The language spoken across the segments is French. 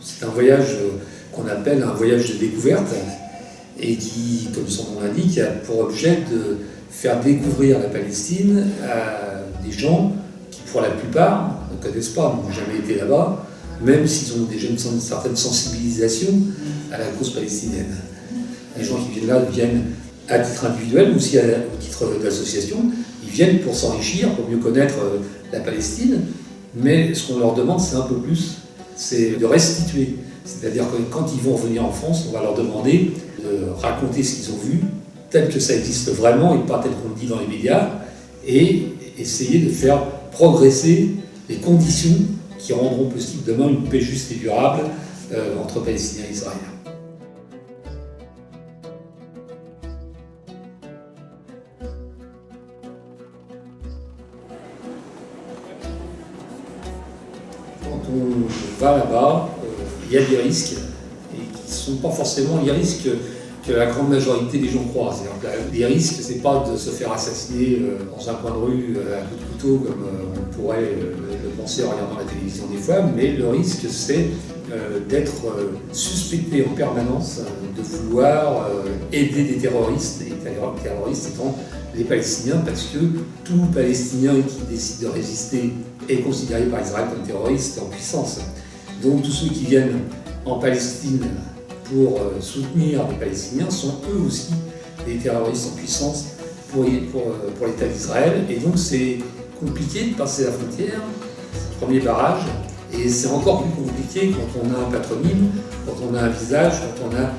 C'est un voyage qu'on appelle un voyage de découverte et qui, comme son nom l'indique, a pour objet de faire découvrir la Palestine à des gens qui, pour la plupart, ne connaissent pas, n'ont jamais été là-bas, même s'ils ont déjà une certaine sensibilisation à la cause palestinienne. Les gens qui viennent là viennent à titre individuel, mais aussi au titre d'association. Ils viennent pour s'enrichir, pour mieux connaître la Palestine, mais ce qu'on leur demande, c'est un peu plus, c'est de restituer. C'est-à-dire que quand ils vont revenir en France, on va leur demander de raconter ce qu'ils ont vu, tel que ça existe vraiment et pas tel qu'on le dit dans les médias, et essayer de faire progresser les conditions qui rendront possible demain une paix juste et durable entre Palestiniens et Israéliens. Quand on va là-bas, il y a des risques, et qui ne sont pas forcément les risques que la grande majorité des gens croient. C'est-à-dire que les risques, ce n'est pas de se faire assassiner dans un coin de rue à coup de couteau, comme on pourrait le penser en regardant la télévision des fois, mais le risque, c'est d'être suspecté en permanence de vouloir aider des terroristes, et terroristes étant les Palestiniens, parce que tout Palestinien qui décide de résister est considéré par Israël comme terroriste en puissance. Donc tous ceux qui viennent en Palestine pour soutenir les Palestiniens sont eux aussi des terroristes en puissance pour l'État d'Israël. Et donc c'est compliqué de passer la frontière, premier barrage, et c'est encore plus compliqué quand on a un patronyme, quand on a un visage, quand on a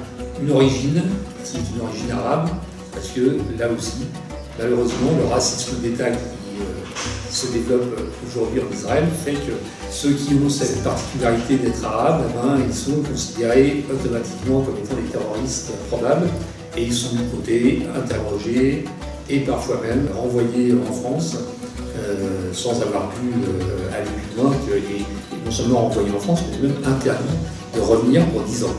une origine qui est une origine arabe, parce que là aussi, malheureusement, le racisme d'État qui se développe aujourd'hui en Israël fait que ceux qui ont cette particularité d'être arabes, ils sont considérés automatiquement comme étant des terroristes probables et ils sont mis de côté, interrogés et parfois même renvoyés en France sans avoir pu aller plus loin, et non seulement renvoyés en France, mais même interdits de revenir pour 10 ans.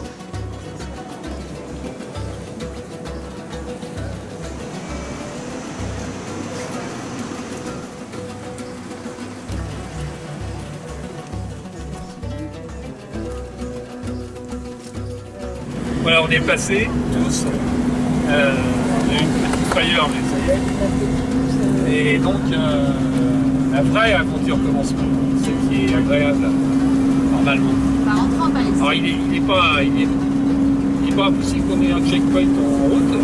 Voilà, on est passés tous. On a eu une petite frayeur, mais ça y est. Et donc, la vraie aventure commence maintenant. Ce qui est agréable, normalement. On va rentrer en Palestine. Alors, il est pas impossible qu'on ait un checkpoint en route.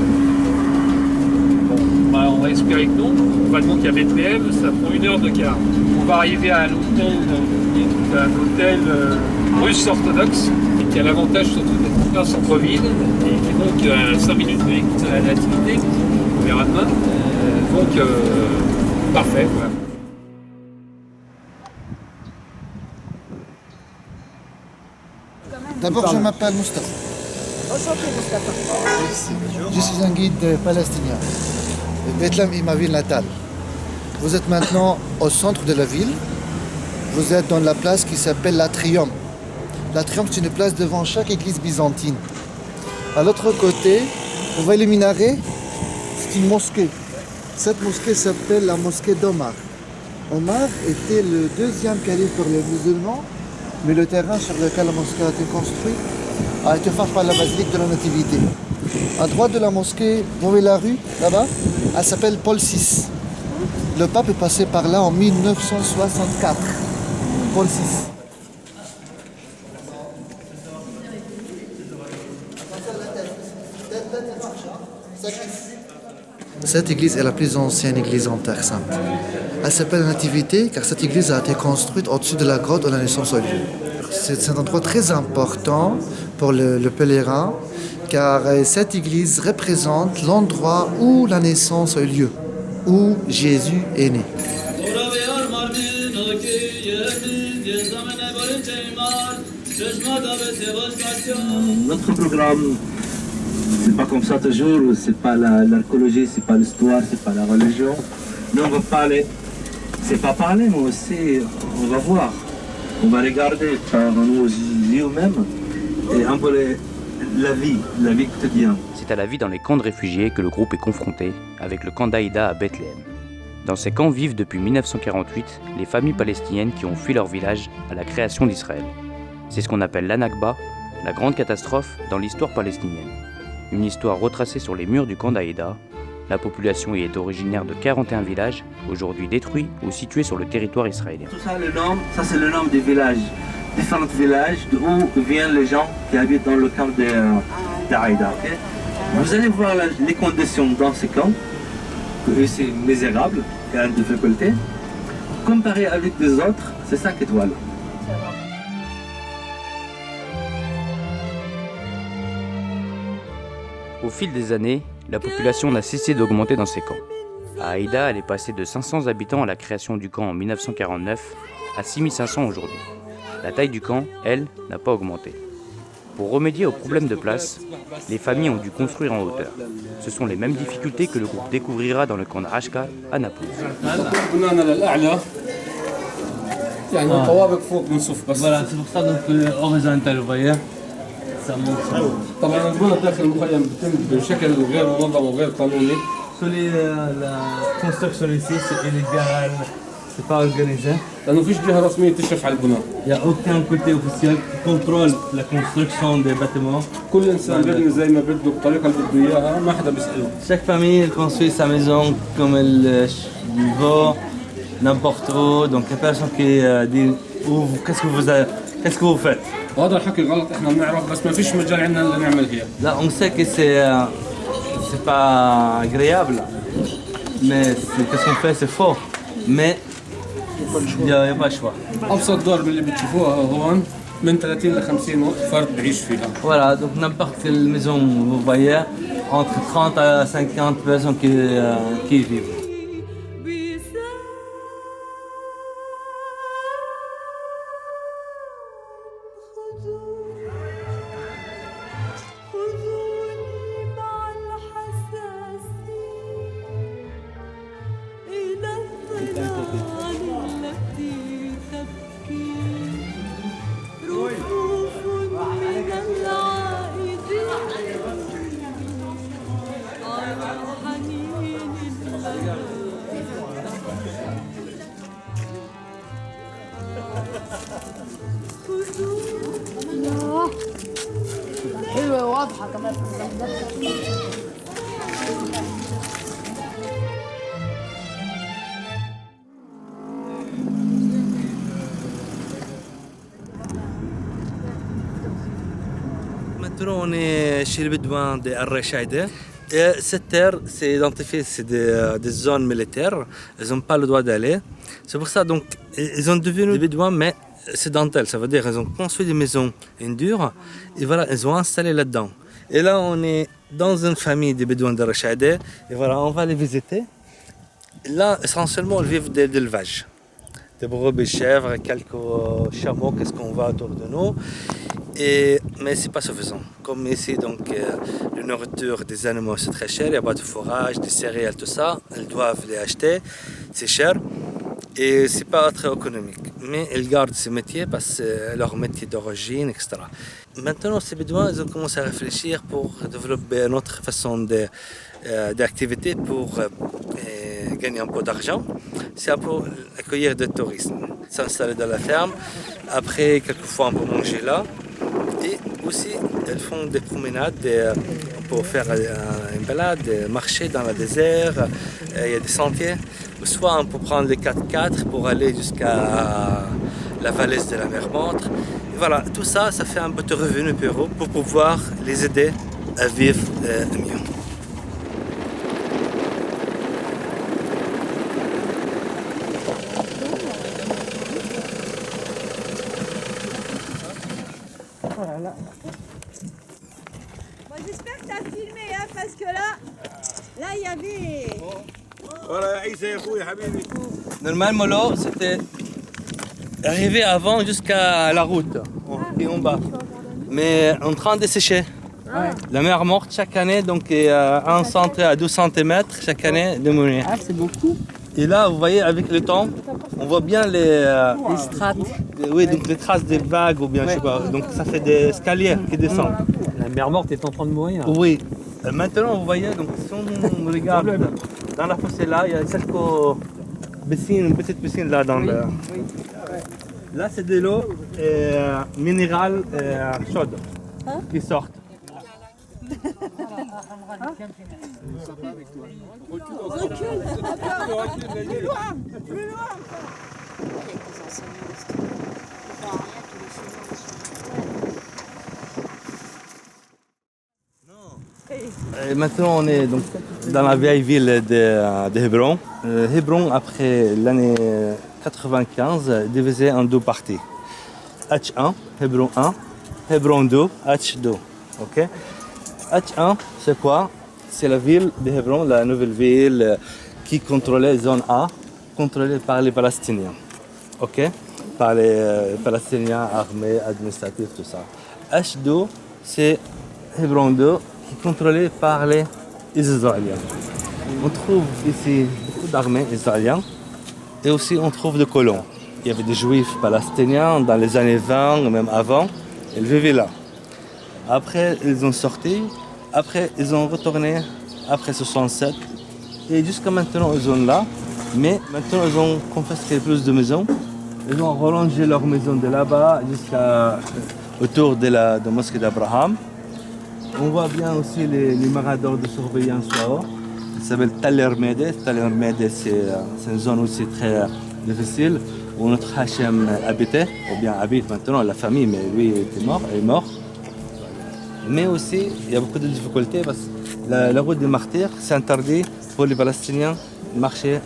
Bon, on va espérer que non. On va donc à Bethléem, ça prend 1 heure de quart. On va arriver à l'hôtel, qui est un hôtel russe orthodoxe, qui a l'avantage surtout d'être en plein centre-ville, et qui est donc à 5 minutes de l'activité, on verra demain. Donc, parfait. Voilà. D'abord, je m'appelle Mustafa. Enchanté, Mustafa. Je suis un guide palestinien. Bethléem est ma ville natale. Vous êtes maintenant au centre de la ville. Vous êtes dans la place qui s'appelle l'Atrium. L'Atrium, c'est une place devant chaque église byzantine. À l'autre côté, vous voyez le minaret, c'est une mosquée. Cette mosquée s'appelle la mosquée d'Omar. Omar était le 2e calife pour les musulmans, mais le terrain sur lequel la mosquée a été construite a été fait par la basilique de la Nativité. À droite de la mosquée, vous voyez la rue, là-bas, elle s'appelle Paul VI. Le pape est passé par là en 1964. Paul VI. Cette église est la plus ancienne église en Terre Sainte. Elle s'appelle la Nativité car cette église a été construite au-dessus de la grotte où la naissance a eu lieu. C'est un endroit très important pour le pèlerin car cette église représente l'endroit où la naissance a eu lieu, où Jésus est né. Notre programme, c'est pas comme ça toujours, c'est pas l'archéologie, c'est pas l'histoire, c'est pas la religion. Nous on va parler, c'est pas parler, mais aussi on va voir, on va regarder par nos yeux mêmes et un peu la vie quotidienne. C'est à la vie dans les camps de réfugiés que le groupe est confronté, avec le camp d'Aïda à Bethléem. Dans ces camps vivent depuis 1948 les familles palestiniennes qui ont fui leur village à la création d'Israël. C'est ce qu'on appelle l'Anakba, la grande catastrophe dans l'histoire palestinienne. Une histoire retracée sur les murs du camp d'Aïda. La population y est originaire de 41 villages, aujourd'hui détruits ou situés sur le territoire israélien. Tout ça, le nom, ça c'est le nom des villages, différents villages d'où viennent les gens qui habitent dans le camp d'Aïda. Okay? Vous allez voir les conditions dans ces camps, que c'est misérable, il y a une difficulté. Comparé avec les autres, c'est 5 étoiles. Au fil des années, la population n'a cessé d'augmenter dans ces camps. À Aïda, elle est passée de 500 habitants à la création du camp en 1949 à 6500 aujourd'hui. La taille du camp, elle, n'a pas augmenté. Pour remédier aux problèmes de place, les familles ont dû construire en hauteur. Ce sont les mêmes difficultés que le groupe découvrira dans le camp d'Arashka à Naplouse. Voilà, c'est pour ça donc horizontal, vous voyez. طبعا البنى داخل المخيم بتم بشكل غير منظم وغير قانوني. La construction ici c'est illégal, c'est pas organisé. لانه فيش جهه رسميه تشرف على البناء. Il n'y a aucun côté officiel qui contrôle la construction des bâtiments. كل انسان بيبني زي ما بده بالطريقه اللي بده اياها ما حدا بيساله. Chaque famille elle construit sa maison comme elle veut, n'importe où. Donc il y a personne qui dit qu'est-ce que vous faites. وهذا الحكي غلط احنا بنعرف بس ما فيش مجال عندنا الا نعمل هيك. Là on sait que c'est pas agréable, mais qu'est-ce qu'on fait c'est faux. Mais il n'y a pas le choix. ابسط دور اللي بتشوفوها هون من 30 ل 50 فرد بعيش فيها. Voilà, donc n'importe quelle maison vous voyez, entre 30 à 50 personnes qui y vivent. حلوة واضحة كمان. Maintenant, on est chez les Bédouins de Al-Rachaïda. Cette terre, c'est identifié, c'est des zones militaires. Ils n'ont pas le droit d'aller. C'est pour ça, donc, ils ont devenu des Bédouins, mais sédentaires. Ça veut dire qu'ils ont construit des maisons dures et voilà, ils ont installé là-dedans. Et là, on est dans une famille des Bédouins de Al-Rachaïda. Et voilà, on va les visiter. Là, essentiellement, ils vivent d'élevage. Des brebis, chèvres, quelques chameaux, qu'est-ce qu'on voit autour de nous. Mais ce n'est pas suffisant. Comme ici, donc, la nourriture des animaux, c'est très cher. Il n'y a pas de fourrage, des céréales, tout ça. Elles doivent les acheter. C'est cher. Et ce n'est pas très économique. Mais ils gardent ce métier parce que c'est leur métier d'origine, etc. Maintenant, ces Bédouins, ils ont commencé à réfléchir pour développer une autre façon d'activité pour gagner un peu d'argent. C'est pour accueillir des touristes, s'installer dans la ferme. Après, quelquefois, on peut manger là. Et aussi, elles font des promenades. On peut faire une balade, marcher dans le désert. Il y a des sentiers. Soit on peut prendre les 4x4 pour aller jusqu'à la vallée de la mer Montre. Et voilà, tout ça, ça fait un peu de revenu pour pouvoir les aider à vivre mieux. Voilà. Bon, j'espère que tu as filmé, hein, parce que là, il y avait... Normalement, l'eau, c'était arrivé avant jusqu'à la route, et en bas. Mais en train de sécher. Ouais. La mer Morte, chaque année, donc à 1 à 12 cm chaque année de monnaie. Ah, c'est beaucoup. Et là, vous voyez, avec le temps, on voit bien les strates. Oui, donc les traces des vagues ou bien je sais pas. Donc ça fait des escaliers qui descendent. La mer Morte est en train de mourir. Oui. Maintenant, vous voyez, donc si on regarde dans la fossée là, il y a quelques piscines, une petite piscine là dans le. Là, c'est de l'eau minérale chaude qui sort. Et maintenant, on est donc dans la vieille ville de Hébron. Hébron, après l'année 95, divisé en deux parties. H1, Hébron 1, Hébron 2, H2. Okay? H1, c'est quoi? C'est la ville de Hébron, la nouvelle ville qui contrôlait zone A, contrôlée par les Palestiniens. Okay? Par les Palestiniens armés, administratifs, tout ça. H2, c'est Hébron 2, qui est contrôlé par les Israéliens. On trouve ici beaucoup d'armées israéliennes et aussi on trouve des colons. Il y avait des juifs palestiniens dans les années 20, même avant, ils vivaient là. Après, ils ont sorti, après, ils ont retourné après 67 et jusqu'à maintenant, ils sont là. Mais maintenant, ils ont confisqué plus de maisons. Ils ont rallongé leurs maisons de là-bas jusqu'à autour de la mosquée d'Abraham. On voit bien aussi les miradors de surveillance là-haut. Ça s'appelle Tal el-Mede. Tal el-Mede, c'est une zone aussi très difficile où notre Hachem habitait, ou bien habite maintenant, la famille, mais lui est mort. Mais aussi, il y a beaucoup de difficultés parce que la route des martyrs, c'est interdit pour les Palestiniens de marcher,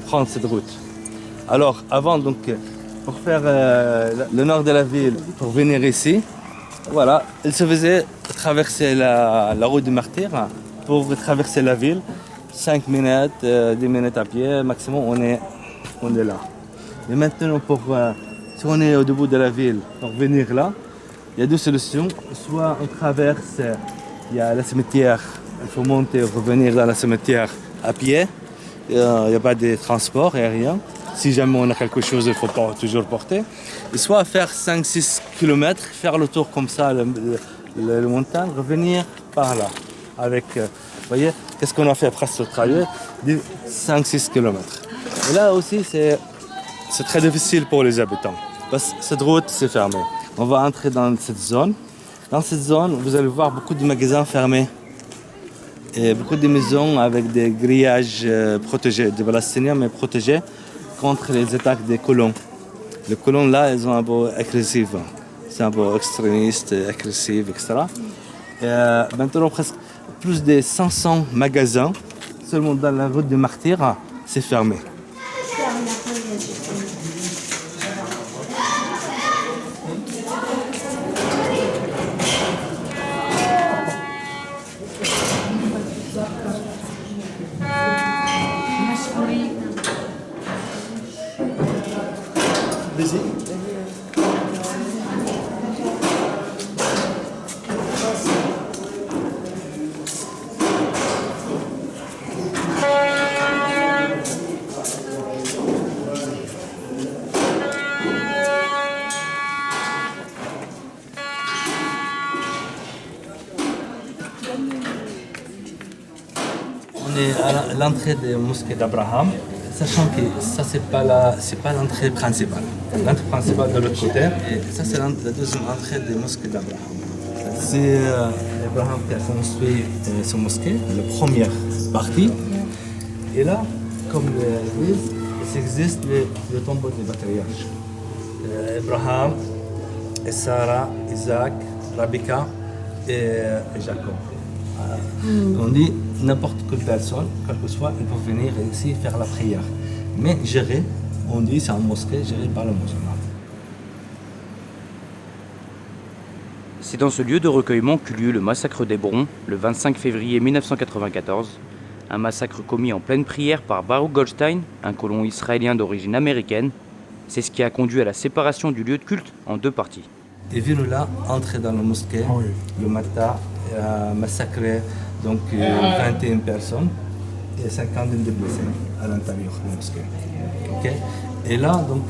prendre cette route. Alors, avant, donc, pour faire le nord de la ville, pour venir ici, voilà, il se faisait traverser la route des martyrs pour traverser la ville. 5 minutes, 10 minutes à pied, maximum, on est là. Mais maintenant, si on est au début de la ville, pour venir là, il y a deux solutions. Soit on traverse, il y a le cimetière, il faut monter, revenir dans le cimetière à pied. Il n'y a pas de transport aérien. Si jamais on a quelque chose, il faut pas toujours porter. Et soit faire 5-6 km, faire le tour comme ça, le montagne, revenir par là. Avec, vous voyez, qu'est-ce qu'on a fait après ce trajet? 5-6 km. Et là aussi, c'est très difficile pour les habitants. Parce que cette route, c'est fermé. On va entrer dans cette zone. Dans cette zone, vous allez voir beaucoup de magasins fermés. Et beaucoup de maisons avec des grillages protégés, des Palestiniens, mais protégés contre les attaques des colons. Les colons, là, ils sont un peu agressifs. C'est un peu extrémiste, agressif, etc. Et, maintenant, presque plus de 500 magasins, seulement dans la route des martyrs, c'est fermé. On est à l'entrée de la mosquée d'Abraham, sachant que ça c'est pas l'entrée principale. L'entrée principale de l'autre côté, et ça c'est la deuxième entrée de la mosquée d'Abraham. C'est Abraham qui a construit cette mosquée, la première partie. Et là, comme l'église, il existe le tombeau des patriarches. Abraham, Sarah, Isaac, Rebecca et Jacob. On dit n'importe quelle personne, quel que soit, elle peut venir ici faire la prière. Mais gérée, on dit c'est une mosquée gérée par le musulman. C'est dans ce lieu de recueillement qu'eut lieu le massacre d'Hébron, le 25 février 1994. Un massacre commis en pleine prière par Baruch Goldstein, un colon israélien d'origine américaine. C'est ce qui a conduit à la séparation du lieu de culte en deux parties. Il est venu là, entrer dans la mosquée, le matin, massacrer donc 21 personnes et 50 de blessés à l'intérieur de la mosquée. Okay? Et là, donc,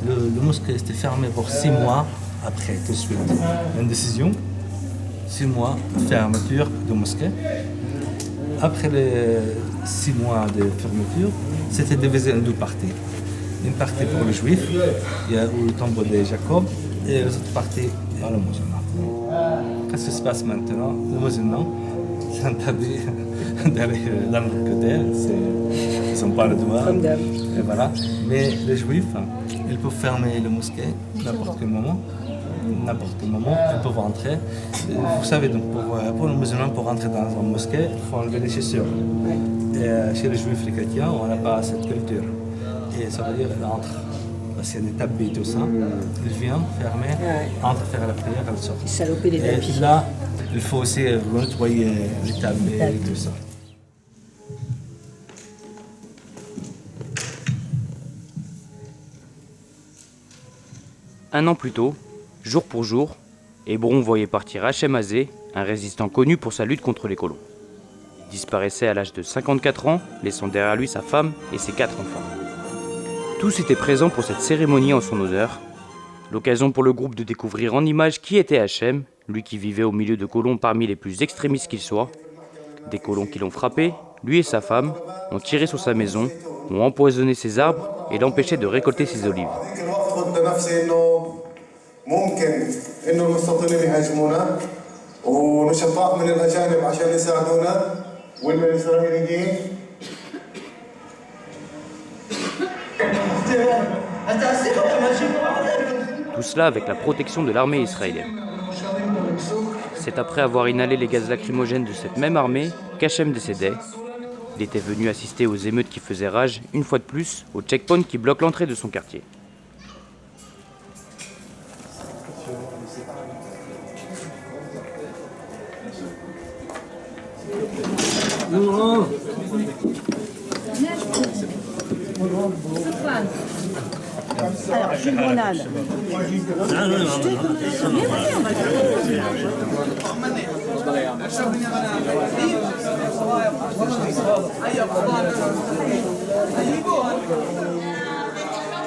le mosquée était fermé pour 6 mois après, tout de suite. Une décision, 6 mois de fermeture de mosquée. Après les 6 mois de fermeture, c'était divisé en deux parties. une partie pour les juifs, il y a le tombeau de Jacob, et l'autre partie dans le musulman. Qu'est-ce qui se passe maintenant? Les musulmans sont habillés dans le côté, ils ne sont pas le doigt, et voilà. Mais les juifs, ils peuvent fermer la mosquée n'importe quel moment, ils peuvent rentrer. Vous savez, donc pour les musulmans, pour rentrer dans une mosquée, il faut enlever les chaussures. Et chez les juifs, les chrétiens, on n'a pas cette culture. Et ça veut dire qu'ils entrent. Parce qu'il y a des tapis et tout ça. Ils viennent fermer, entrent faire la prière, ils sortent. Saloper les tapis. Et là, il faut aussi nettoyer les tapis et tout ça. Un an plus tôt, jour pour jour, Hébron voyait partir Hachem Azé, un résistant connu pour sa lutte contre les colons. Il disparaissait à l'âge de 54 ans, laissant derrière lui sa femme et ses 4 enfants. Tous étaient présents pour cette cérémonie en son honneur, l'occasion pour le groupe de découvrir en images qui était Hachem, lui qui vivait au milieu de colons parmi les plus extrémistes qu'ils soient. Des colons qui l'ont frappé, lui et sa femme, ont tiré sur sa maison, ont empoisonné ses arbres et l'empêchaient de récolter ses olives. Tout cela avec la protection de l'armée israélienne. C'est après avoir inhalé les gaz lacrymogènes de cette même armée qu'Hachem décédait. Il était venu assister aux émeutes qui faisaient rage, une fois de plus, au checkpoint qui bloque l'entrée de son quartier. Alors, Jules Grenade.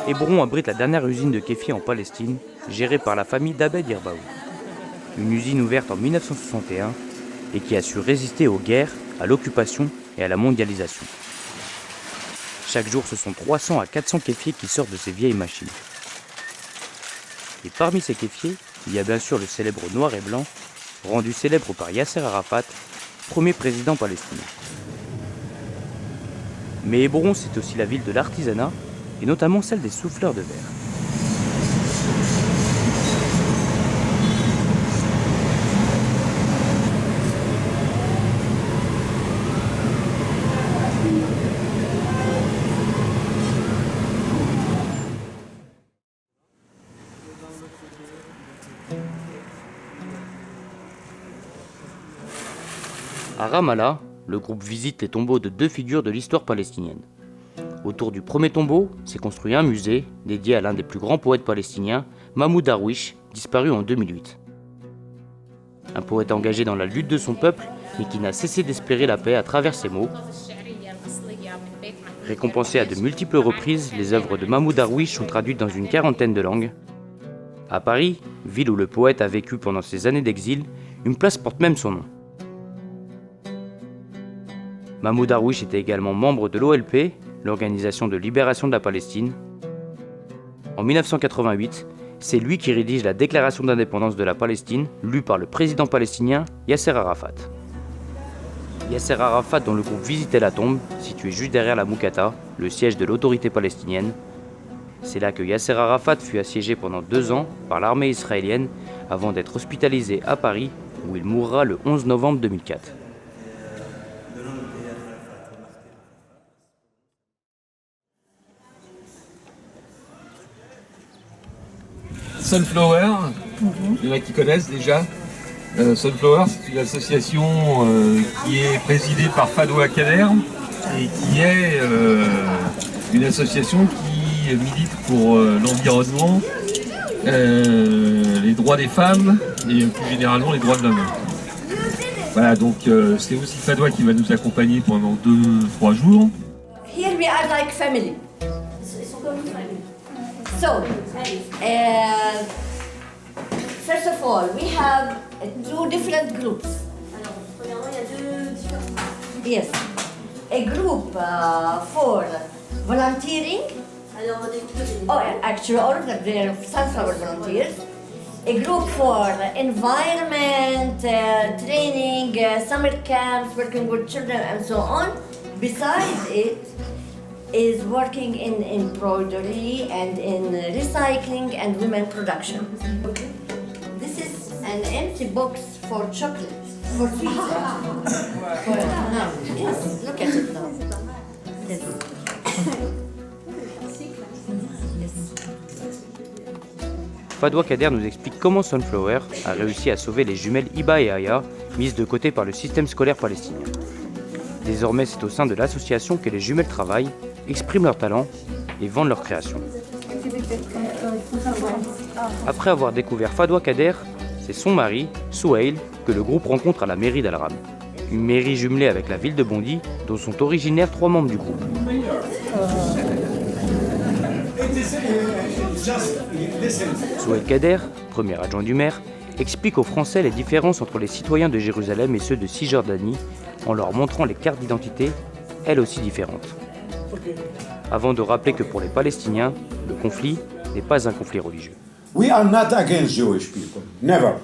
Hébron abrite la dernière usine de kéfir en Palestine, gérée par la famille d'Abed Irbaou. Une usine ouverte en 1961 et qui a su résister aux guerres, à l'occupation et à la mondialisation. Chaque jour, ce sont 300 à 400 kéfiers qui sortent de ces vieilles machines. Et parmi ces kéfiers, il y a bien sûr le célèbre noir et blanc, rendu célèbre par Yasser Arafat, premier président palestinien. Mais Hébron, c'est aussi la ville de l'artisanat, et notamment celle des souffleurs de verre. À Ramallah, le groupe visite les tombeaux de 2 figures de l'histoire palestinienne. Autour du premier tombeau s'est construit un musée dédié à l'un des plus grands poètes palestiniens, Mahmoud Darwish, disparu en 2008. Un poète engagé dans la lutte de son peuple, mais qui n'a cessé d'espérer la paix à travers ses mots. Récompensé à de multiples reprises, les œuvres de Mahmoud Darwish sont traduites dans une 40aine de langues. À Paris, ville où le poète a vécu pendant ses années d'exil, une place porte même son nom. Mahmoud Darwish était également membre de l'OLP, l'Organisation de libération de la Palestine. En 1988, c'est lui qui rédige la déclaration d'indépendance de la Palestine, lue par le président palestinien Yasser Arafat. Yasser Arafat, dont le groupe visitait la tombe, située juste derrière la Moukata, le siège de l'autorité palestinienne. C'est là que Yasser Arafat fut assiégé pendant 2 ans par l'armée israélienne avant d'être hospitalisé à Paris, où il mourra le 11 novembre 2004. Sunflower, il y en a qui connaissent déjà. Sunflower, c'est une association qui est présidée par Fadwa Kader et qui est une association qui milite pour l'environnement, les droits des femmes et plus généralement les droits de l'homme. Voilà, donc c'est aussi Fadwa qui va nous accompagner pendant 2-3 jours. Here we are like family. So, first of all, we have 2 different groups. Alors, premièrement, il y a 2 différents groupes. Yes. A group for volunteering. Oh, actually, all of them, they're sunflower volunteers. A group for environment, training, summer camps, working with children, and so on. Besides it, is working in embroidery and in recycling and women production. This is an empty box for chocolate, for sweets. Yes, look at it now. Yes. Fadwa Kader nous explique comment Sunflower a réussi à sauver les jumelles Iba et Aya, mises de côté par le système scolaire palestinien. Désormais, c'est au sein de l'association que les jumelles travaillent, expriment leurs talents et vendent leurs créations. Après avoir découvert Fadwa Kader, c'est son mari, Souheil, que le groupe rencontre à la mairie d'Al-Ram. Une mairie jumelée avec la ville de Bondy, dont sont originaires 3 membres du groupe. Souheil Kader, premier adjoint du maire, explique aux Français les différences entre les citoyens de Jérusalem et ceux de Cisjordanie en leur montrant les cartes d'identité, elles aussi différentes. Avant de rappeler que pour les Palestiniens, le conflit n'est pas un conflit religieux. We are not against Jewish people, never.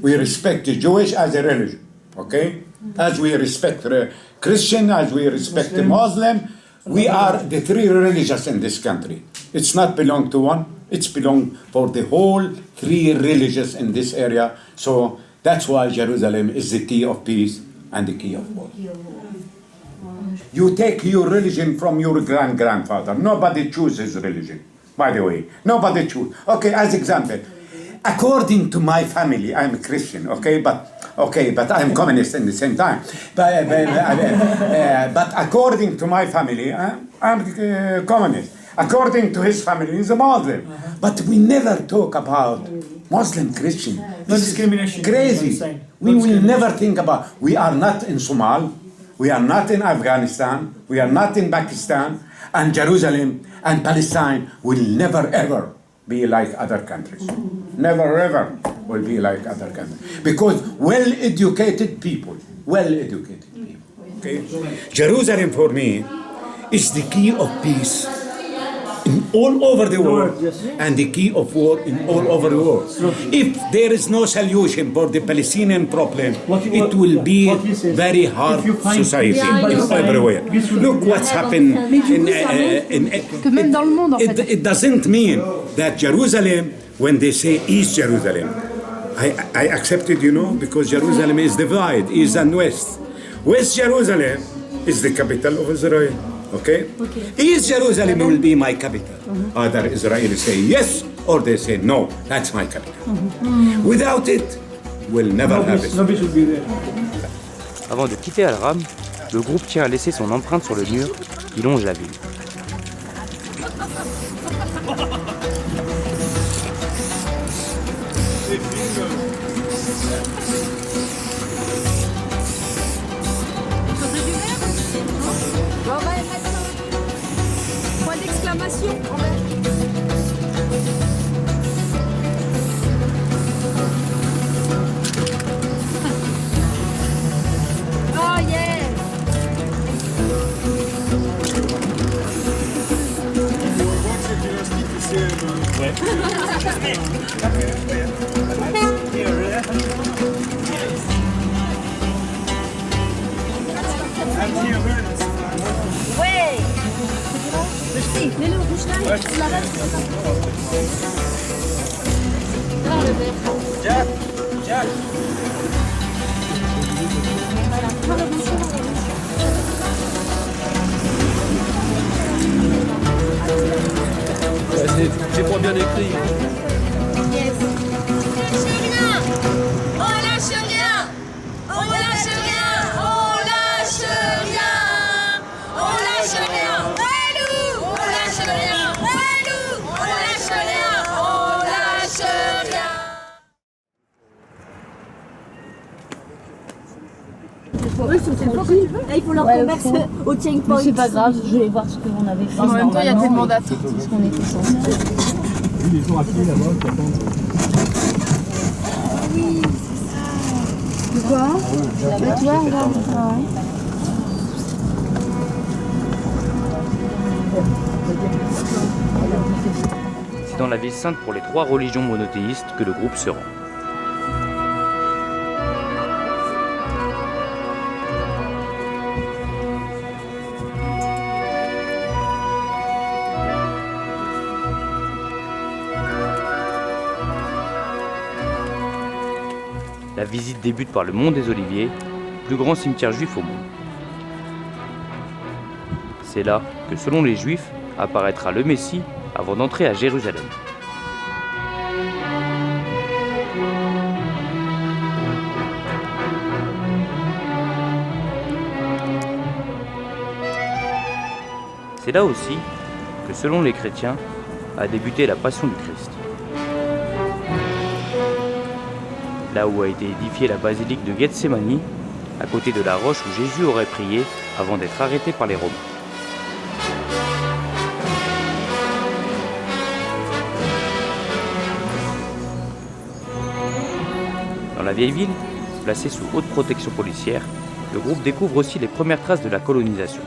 We respect the Jewish as a religion, okay? As we respect the Christian, as we respect the Muslim, we are the 3 religions in this country. It's not belong to one, it's belong for the whole 3 religions in this area. So that's why Jerusalem is the key of peace and the key of war. You take your religion from your grandfather. Nobody chooses religion, by the way. Nobody chooses. Okay, as example, according to my family, I'm a Christian, but I'm communist at the same time. But according to my family, I'm communist. According to his family, he's a Muslim. But we never talk about Muslim, Christian. No discrimination. Crazy. We will never think about. We are not in Somalia. We are not in Afghanistan. We are not in Pakistan. And Jerusalem and Palestine will never ever be like other countries. Never ever will be like other countries. Because well-educated people. Okay? Jerusalem for me is the key of peace in all over the world and the key of war in all over the world. If there is no solution for the Palestinian problem, it will be very hard society everywhere. Look what's happened it doesn't mean that Jerusalem, when they say East Jerusalem, I accept it, because Jerusalem is divided, East and West. West Jerusalem is the capital of Israel. Okay? East Jerusalem will be my capital. Either Israelis say yes or they say no, that's my capital. Without it, we'll never have it. Avant de quitter Al-Ram, le groupe tient à laisser son empreinte sur le mur qui longe la ville. Point d'exclamation. Oh yeah. Ouais. Si, mets-le au rouge là, tu l'arrêtes. Là, le vert. Jack. Voilà, prends le rouge. C'est pas bien écrit. Yes. On lâche rien. On lâche rien. On lâche rien. On lâche rien. Walou. On lâche rien. Walou. On lâche rien. On lâche rien. Oui, c'est le que tu veux. Là, il faut leur remettre au checkpoint. C'est pas grave, je vais voir ce qu'on avait fait. En même temps, il y a tellement d'attentes. C'est ce qu'on était censé. Ils sont à pied là-bas, qui attendent. Oui, c'est ça. De quoi? L'abattoir, là. Ouais. C'est dans la ville sainte pour les 3 religions monothéistes que le groupe se rend. La visite débute par le Mont des Oliviers, plus grand cimetière juif au monde. C'est là que, selon les Juifs, apparaîtra le Messie avant d'entrer à Jérusalem. C'est là aussi que, selon les chrétiens, a débuté la passion du Christ. Là où a été édifiée la basilique de Gethsémani, à côté de la roche où Jésus aurait prié avant d'être arrêté par les Romains. Dans la vieille ville, placée sous haute protection policière, le groupe découvre aussi les premières traces de la colonisation.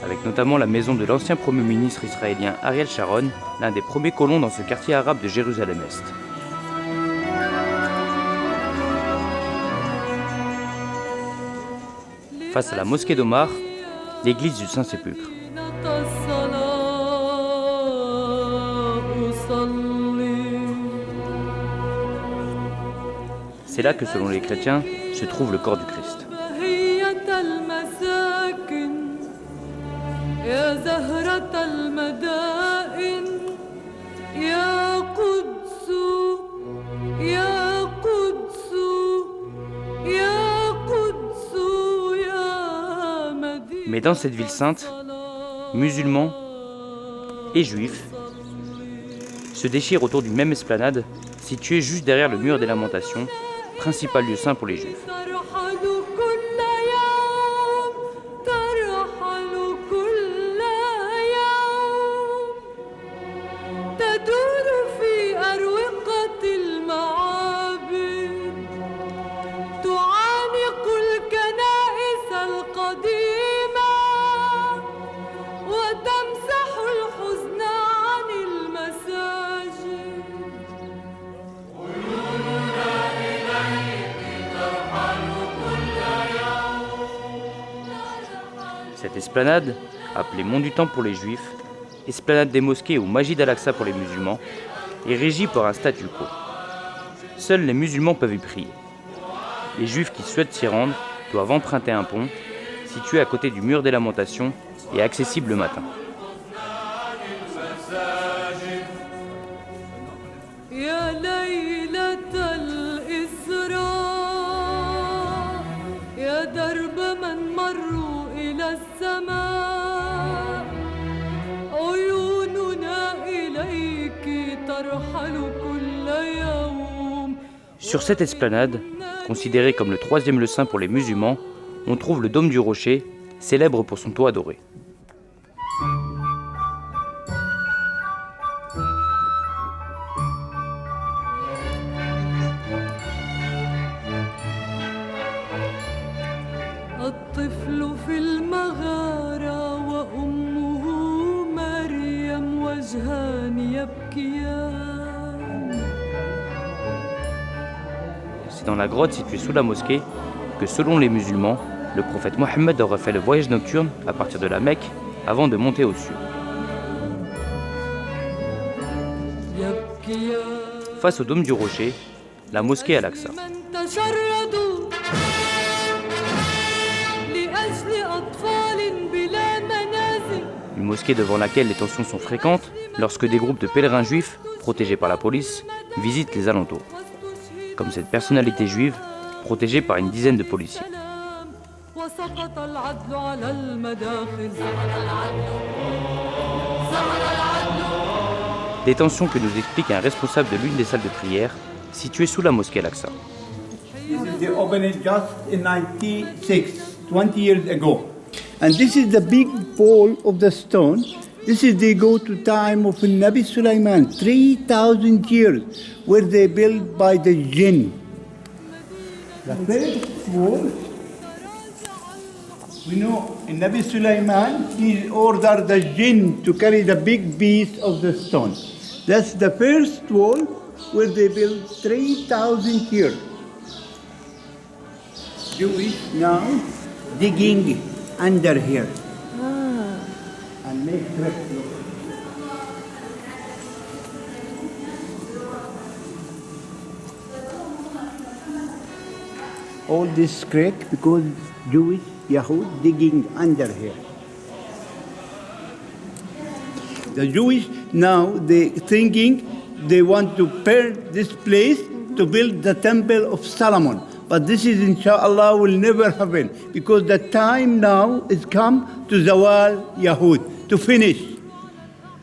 Avec notamment la maison de l'ancien Premier ministre israélien Ariel Sharon, l'un des premiers colons dans ce quartier arabe de Jérusalem-Est. Face à la mosquée d'Omar, l'église du Saint-Sépulcre. C'est là que, selon les chrétiens, se trouve le corps du Christ. Mais dans cette ville sainte, musulmans et juifs se déchirent autour d'une même esplanade située juste derrière le mur des Lamentations, principal lieu saint pour les Juifs. Cette esplanade, appelée Mont du Temple pour les Juifs, esplanade des mosquées ou Majid al-Aqsa pour les musulmans, est régie par un statu quo. Seuls les musulmans peuvent y prier. Les Juifs qui souhaitent s'y rendre doivent emprunter un pont, situé à côté du mur des Lamentations et accessible le matin. Sur cette esplanade, considérée comme le 3e lieu saint pour les musulmans, on trouve le dôme du Rocher, célèbre pour son toit doré. C'est dans la grotte située sous la mosquée que, selon les musulmans, le prophète Mohammed aurait fait le voyage nocturne à partir de la Mecque avant de monter au sud. Face au dôme du Rocher, la mosquée Al-Aqsa. Une mosquée devant laquelle les tensions sont fréquentes lorsque des groupes de pèlerins juifs, protégés par la police, visitent les alentours. Comme cette personnalité juive, protégée par une dizaine de policiers. Des tensions que nous explique un responsable de l'une des salles de prière, située sous la mosquée Al-Aqsa. They opened it just in 96, 20 years ago. And this is the big pole of the stone. This is they go to time of Nabi Sulaiman, 3,000 years, where they built by the jinn. The first wall, we know in Nabi Sulaiman, he ordered the jinn to carry the big beast of the stone. That's the first wall where they built 3,000 years. Jewish now digging under here. And make brick. All this crack because Jewish Yahud digging under here. The Jewish now they thinking they want to burn this place to build the temple of Solomon. But this is inshallah will never happen because the time now is come to Zawal Yahud to finish.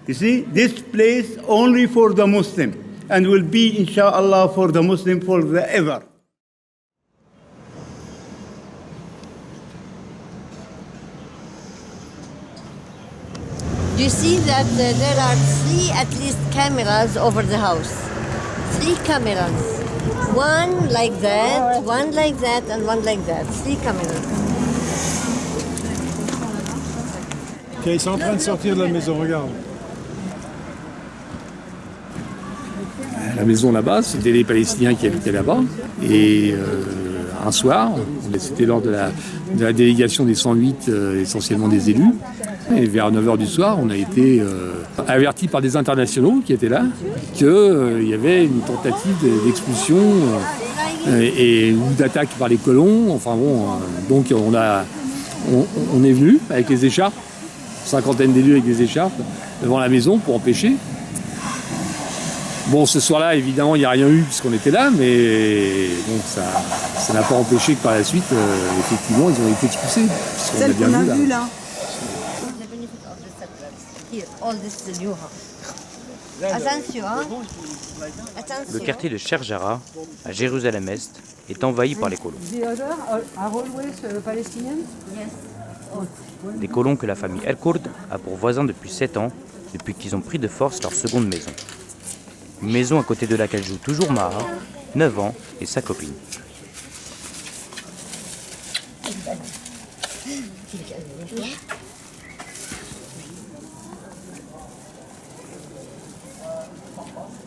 You see, this place only for the Muslim and will be inshallah for the Muslim forever. You see that there are 3 at least cameras over the house. 3 cameras. One like that, one like that, and one like that. 3 cameras. Ok, ils sont en train de sortir de la maison, regarde. La maison là-bas, c'était les Palestiniens qui habitaient là-bas. Et un soir, c'était lors de la délégation des 108, essentiellement des élus. Et vers 9h du soir, on a été avertis par des internationaux qui étaient là qu'il y avait une tentative d'expulsion ou d'attaque par les colons. Enfin bon, donc on est venu avec les écharpes, une cinquantaine d'élus avec des écharpes, devant la maison pour empêcher. Bon, ce soir-là, évidemment, il n'y a rien eu puisqu'on était là, mais donc ça n'a pas empêché que par la suite, effectivement, ils ont été expulsés. Celle qu'on a vue là. All this is the new house. Attention, hein? Attention. Le quartier de Sherjara, à Jérusalem-Est, est envahi par les colons. Des colons que la famille El-Kourd a pour voisins depuis 7 ans, depuis qu'ils ont pris de force leur seconde maison. Une maison à côté de laquelle joue toujours Maha, 9 ans, et sa copine.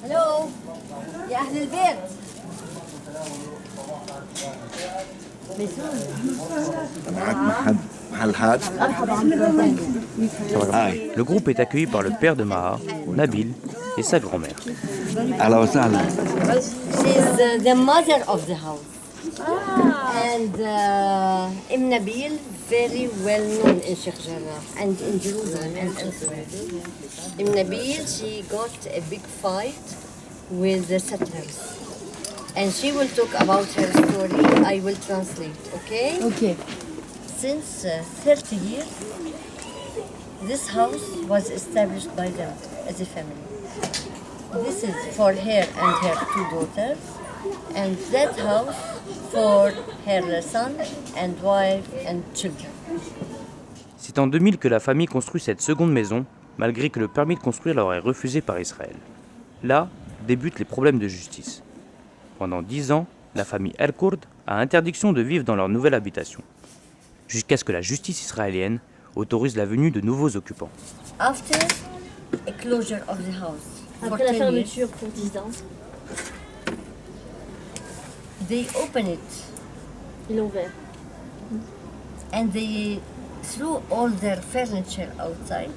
Hello, يا أهل البيت. Le groupe est accueilli par le père de Maha, Nabil, et sa grand-mère. She's the mother of the house. And Nabil, very well known in Sheikh Jarrah and in Jerusalem and elsewhere. Nabil, she got a big fight with the settlers. And she will talk about her story. I will translate, okay? Okay. Since 30 years, this house was established by them as a family. This is for her and her 2 daughters, and that house for her son and wife and children. C'est en 2000 que la famille construit cette seconde maison, malgré que le permis de construire leur est refusé par Israël. Là débutent les problèmes de justice. Pendant 10 ans, la famille El-Kourd a interdiction de vivre dans leur nouvelle habitation, jusqu'à ce que la justice israélienne autorise la venue de nouveaux occupants. After a closure of the house, Après la fermeture pour 10 ans, they open it. Ils l'ont ouvert. And they threw all their furniture outside.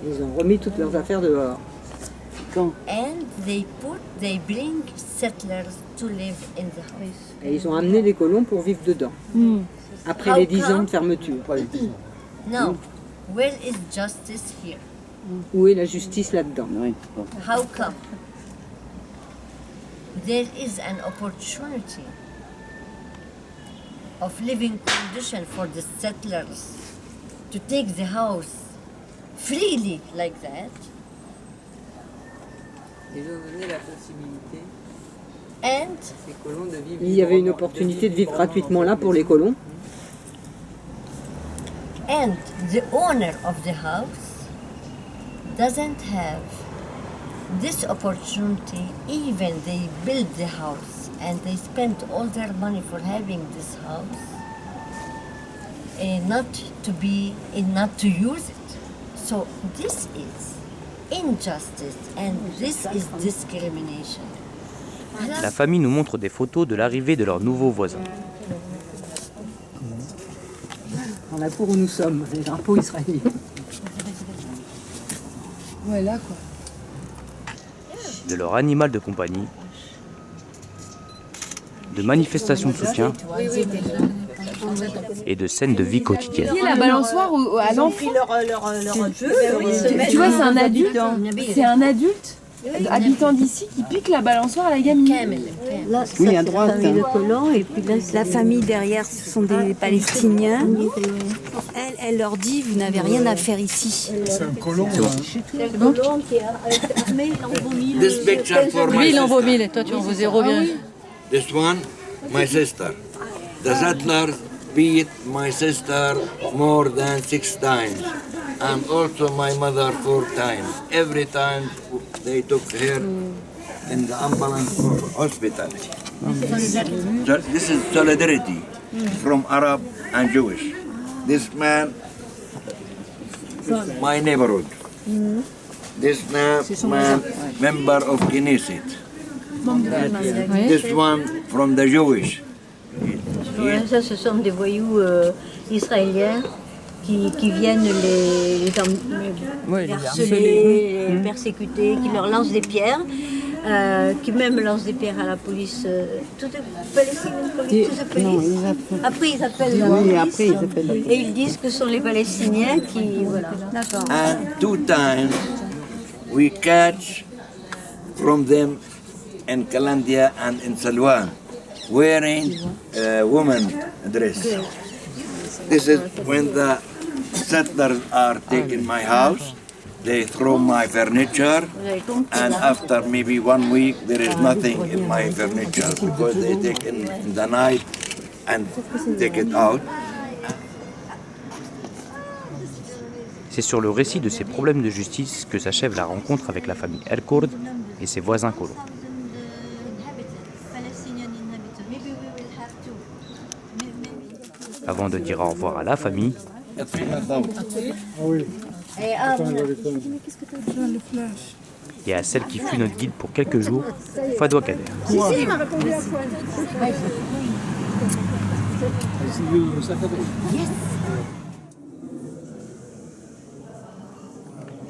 Ils ont remis toutes leurs affaires dehors. And they bring settlers to live in the house. Et ils ont amené les colons pour vivre dedans. Après les 10 ans de fermeture. Now, where is justice here? Où est la justice là-dedans? How come? There is an opportunity of living condition for the settlers to take the house freely like that. And il y avait une opportunité de vivre gratuitement là pour les colons. And the owner of the house doesn't have this opportunity. Even they build the house and they spend all their money for having this house, not to use it. So this is injustice, and this is discrimination. La famille nous montre des photos de l'arrivée de leurs nouveaux voisins. Dans la cour où nous sommes, les drapeaux israéliens. Voilà quoi. De leur animal de compagnie, de manifestations de soutien et de scènes de vie quotidienne. Qui est la balançoire à l'enfant? Tu vois, c'est un adulte. C'est un adulte habitant d'ici qui pique la balançoire à la gamine. Là, Oui, à droite. La famille de colons, et puis là, la famille derrière, ce sont des Palestiniens. Elle leur dit, vous n'avez rien à faire ici. C'est un colon. C'est un colon qui est armé, il en vaut 1000. This picture for my Lui, il en vaut sister. 1000 et toi, tu en vaux 0 bien. This one, my sister. The settlers beat my sister more than 6 times. And also my mother 4 times. Every time they took her in the ambulance for hospital. This is solidarity from Arab and Jewish. This man, my neighborhood. This man, member of Knesset. This one from the Jewish. Ouais, ça, ce sont des voyous israéliens qui viennent les harceler, les persécuter, qui leur lancent des pierres, qui même lancent des pierres à la police. Tout est Palestinian police. Après, ils appellent la police. Après, ils appellent. Et ils disent que ce sont les Palestiniens qui... Voilà. D'accord. And 2 times we catch from them in Kalandia and in Salwan wearing woman dress. This is when the settlers are taking my house, they throw my furniture, and after maybe 1 week there is nothing in my furniture because they take in the night and take it out. C'est sur le récit de ces problèmes de justice que s'achève la rencontre avec la famille El-Kurd et ses voisins colons. Avant de dire au revoir à la famille, et à celle qui fut notre guide pour quelques jours, Fadwa Kader. Si, il m'a répondu à quoi?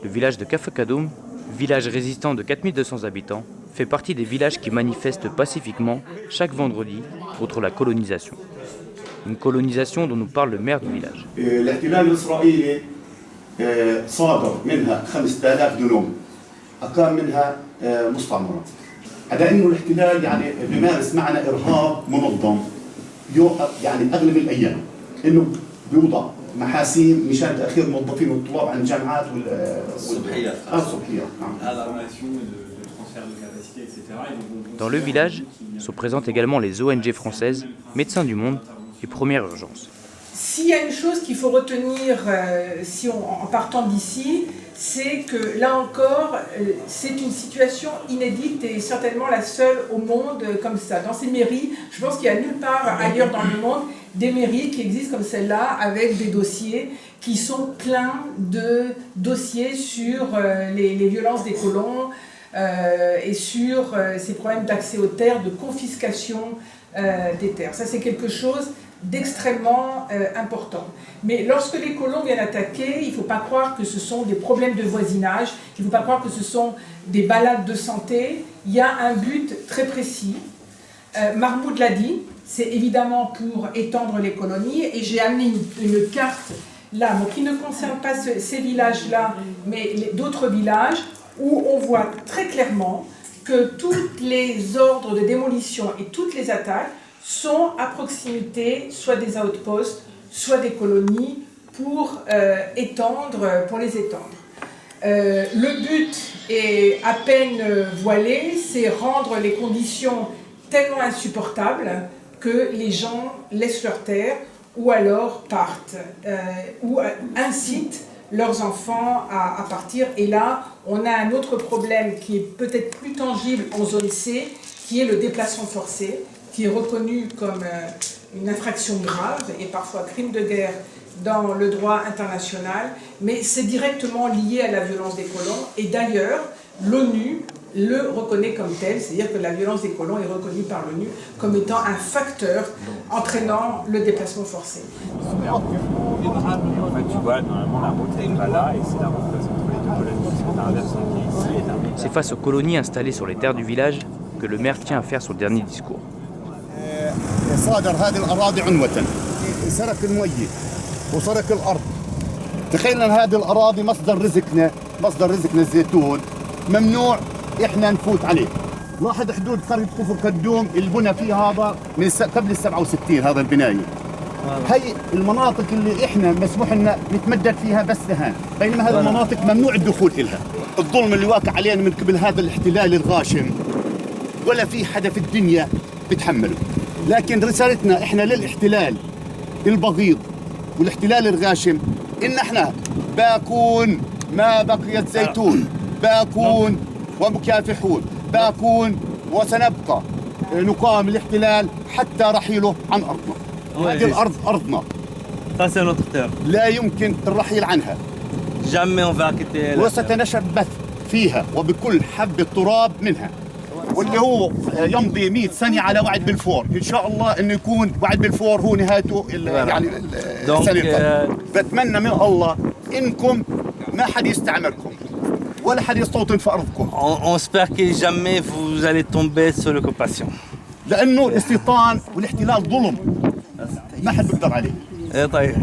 Le village de Kafakadoum, village résistant de 4200 habitants, fait partie des villages qui manifestent pacifiquement chaque vendredi contre la colonisation. Une colonisation dont nous parle le maire du village. الاحتلال الإسرائيلي صادر منها 5000 دنوم أقام منها مستعمرة. على إنه الاحتلال يعني بيمارس معنا إرهاب منظم يعني أغلب الأيام إنه بيوضع محاسين مشان تأخير موظفين والطلاب عن الجامعات والصبحيات. Dans le village se présentent également les ONG françaises, Médecins du Monde et Première Urgence. S'il y a une chose qu'il faut retenir en partant d'ici, c'est que là encore, c'est une situation inédite et certainement la seule au monde comme ça. Dans ces mairies, je pense qu'il n'y a nulle part ailleurs dans le monde des mairies qui existent comme celle-là avec des dossiers qui sont pleins de dossiers sur les violences des colons et sur ces problèmes d'accès aux terres, de confiscation des terres. Ça, c'est quelque chose d'extrêmement important. Mais lorsque les colons viennent attaquer, il ne faut pas croire que ce sont des problèmes de voisinage, il ne faut pas croire que ce sont des balades de santé. Il y a un but très précis. Mahmoud l'a dit, c'est évidemment pour étendre les colonies, et j'ai amené une carte là, qui ne concerne pas ces villages-là, mais d'autres villages, où on voit très clairement que tous les ordres de démolition et toutes les attaques sont à proximité, soit des outposts, soit des colonies, pour les étendre. Le but est à peine voilé, c'est rendre les conditions tellement insupportables que les gens laissent leur terre ou alors partent, ou incitent leurs enfants à partir. Et là, on a un autre problème qui est peut-être plus tangible en zone C, qui est le déplacement forcé, qui est reconnu comme une infraction grave et parfois crime de guerre dans le droit international, mais c'est directement lié à la violence des colons. Et d'ailleurs, l'ONU le reconnaît comme tel, c'est-à-dire que la violence des colons est reconnue par l'ONU comme étant un facteur entraînant le déplacement forcé. En fait, tu vois, normalement, la route est pas là, et c'est la route entre les deux colonies, parce qu'on a un versant qui est ici et un... C'est face aux colonies installées sur les terres du village que le maire tient à faire son dernier discours. صادر هذه الأراضي عنوة، سرق المية وسرق الأرض. تخيلنا هذه الأراضي مصدر رزقنا الزيتون، ممنوع إحنا نفوت عليه. لاحظ حدود قرية كفر كدوم البنى فيها هذا من قبل 67 هذا البناية. هي المناطق اللي إحنا مسموح لنا نتمدد فيها بس لهان، بينما هذه المناطق ممنوع الدخول إلها. الظلم اللي واقع علينا من قبل هذا الاحتلال الغاشم ولا في حدا في الدنيا بتحمله. لكن رسالتنا احنا للاحتلال البغيض والاحتلال الغاشم ان احنا باكون ما بقيت زيتون، باكون ومكافحون، باكون وسنبقى نقاوم الاحتلال حتى رحيله عن ارضنا. هذه الارض ارضنا. لا يمكن الرحيل عنها. وستنشبث فيها وبكل حبة تراب منها. واللي هو يمضي 100 سنة على وعد بلفور، إن شاء الله إنه يكون وعد بلفور هو نهايته يعني السنة. بتمنى من الله إنكم ما حد يستعمركم ولا حد يستوطن في أرضكم. On espère que jamais vous allez tomber sur l'occupation. لأنه الاستيطان والاحتلال ظلم ما حد بيقدر عليه. طيب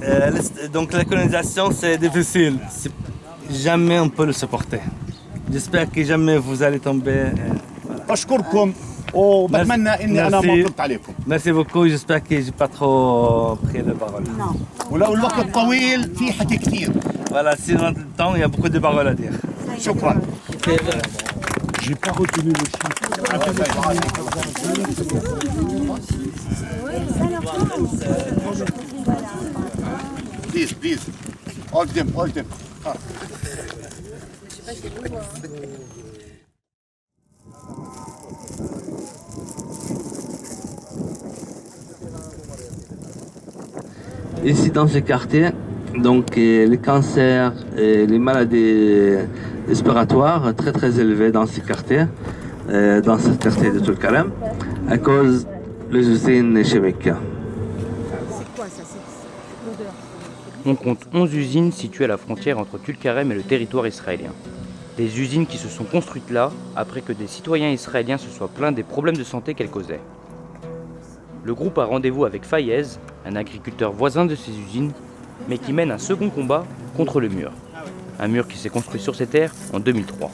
donc la colonisation c'est difficile. Jamais on peut le supporter. J'espère que jamais vous allez tomber. أشكركم وبتمنى إني أنا ما طلت عليكم. Merci beaucoup, j'espère que j'ai pas trop pris la parole. ولو الوقت طويل في حكي كثير. Voilà, si dans le temps, il y a beaucoup de paroles à dire. شكرا. J'ai pas retenu le chiffre. Please. All them. Ici dans ce quartier, donc les cancers et les maladies respiratoires très très élevés dans ce quartier de Tulkarem, à cause des usines chimiques. On compte 11 usines situées à la frontière entre Tulkarem et le territoire israélien. Des usines qui se sont construites là après que des citoyens israéliens se soient plaints des problèmes de santé qu'elles causaient. Le groupe a rendez-vous avec Fayez, un agriculteur voisin de ces usines, mais qui mène un second combat contre le mur. Un mur qui s'est construit sur ces terres en 2003.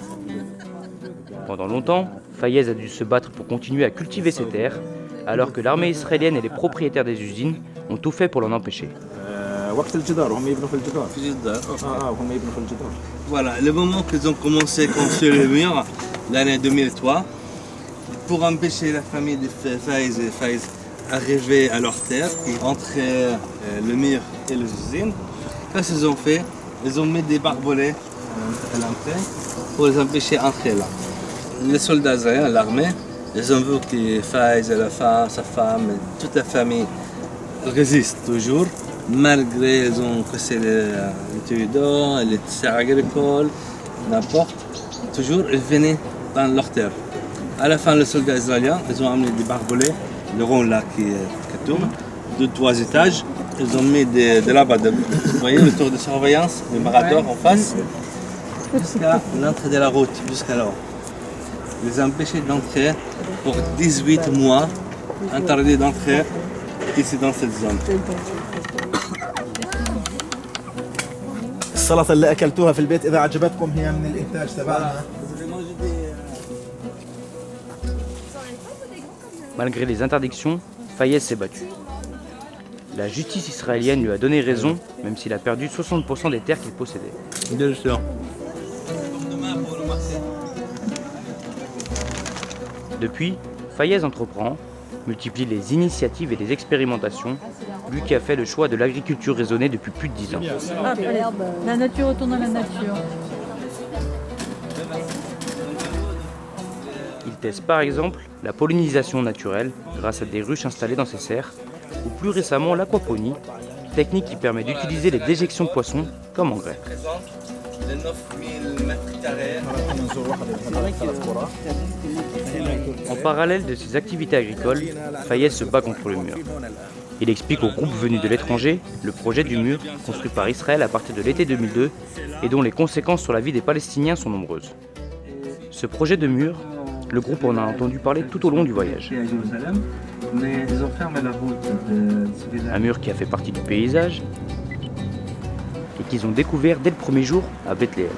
Pendant longtemps, Fayez a dû se battre pour continuer à cultiver ces terres, alors que l'armée israélienne et les propriétaires des usines ont tout fait pour l'en empêcher. Voilà, le moment qu'ils ont commencé à construire le mur, l'année 2003, pour empêcher la famille de Fayez arriver à leur terre, entre le mur et les usines, qu'est-ce qu'ils ont fait? Ils ont mis des barbelés à l'entrée pour les empêcher d'entrer là. Les soldats israéliens, l'armée, ils ont vu que Fayez, sa femme, toute la famille résistent toujours, malgré ils ont cassé les tuyaux d'eau, les serres agricoles, n'importe. Toujours, ils venaient dans leur terre. À la fin, les soldats israéliens, ils ont amené des barbelés, le rond là qui tourne, de 3 étages. Ils ont mis des lampadaires, vous voyez, le tour de surveillance, les miradors en face, jusqu'à l'entrée de la route, jusqu'à là. Ils les ont empêchés d'entrer pour 18 mois, interdits d'entrer ici dans cette zone. السلطة اللي أكلتوها في البيت إذا عجبتكم هي من الإنتاج تبعنا. Malgré les interdictions, Fayez s'est battu. La justice israélienne lui a donné raison, même s'il a perdu 60% des terres qu'il possédait. Bien sûr. Depuis, Fayez entreprend, multiplie les initiatives et les expérimentations, lui qui a fait le choix de l'agriculture raisonnée depuis plus de 10 ans. La nature retourne à la nature. Il teste par exemple la pollinisation naturelle grâce à des ruches installées dans ses serres, ou plus récemment l'aquaponie, technique qui permet d'utiliser les déjections de poissons comme engrais. Les 9000 mètres carrés. En parallèle de ses activités agricoles, Fayez se bat contre le mur. Il explique aux groupes venus de l'étranger le projet du mur construit par Israël à partir de l'été 2002 et dont les conséquences sur la vie des Palestiniens sont nombreuses. Ce projet de mur, le groupe en a entendu parler tout au long du voyage. Mais ils ont fermé la route de un mur qui a fait partie du paysage et qu'ils ont découvert dès le premier jour à Bethléem.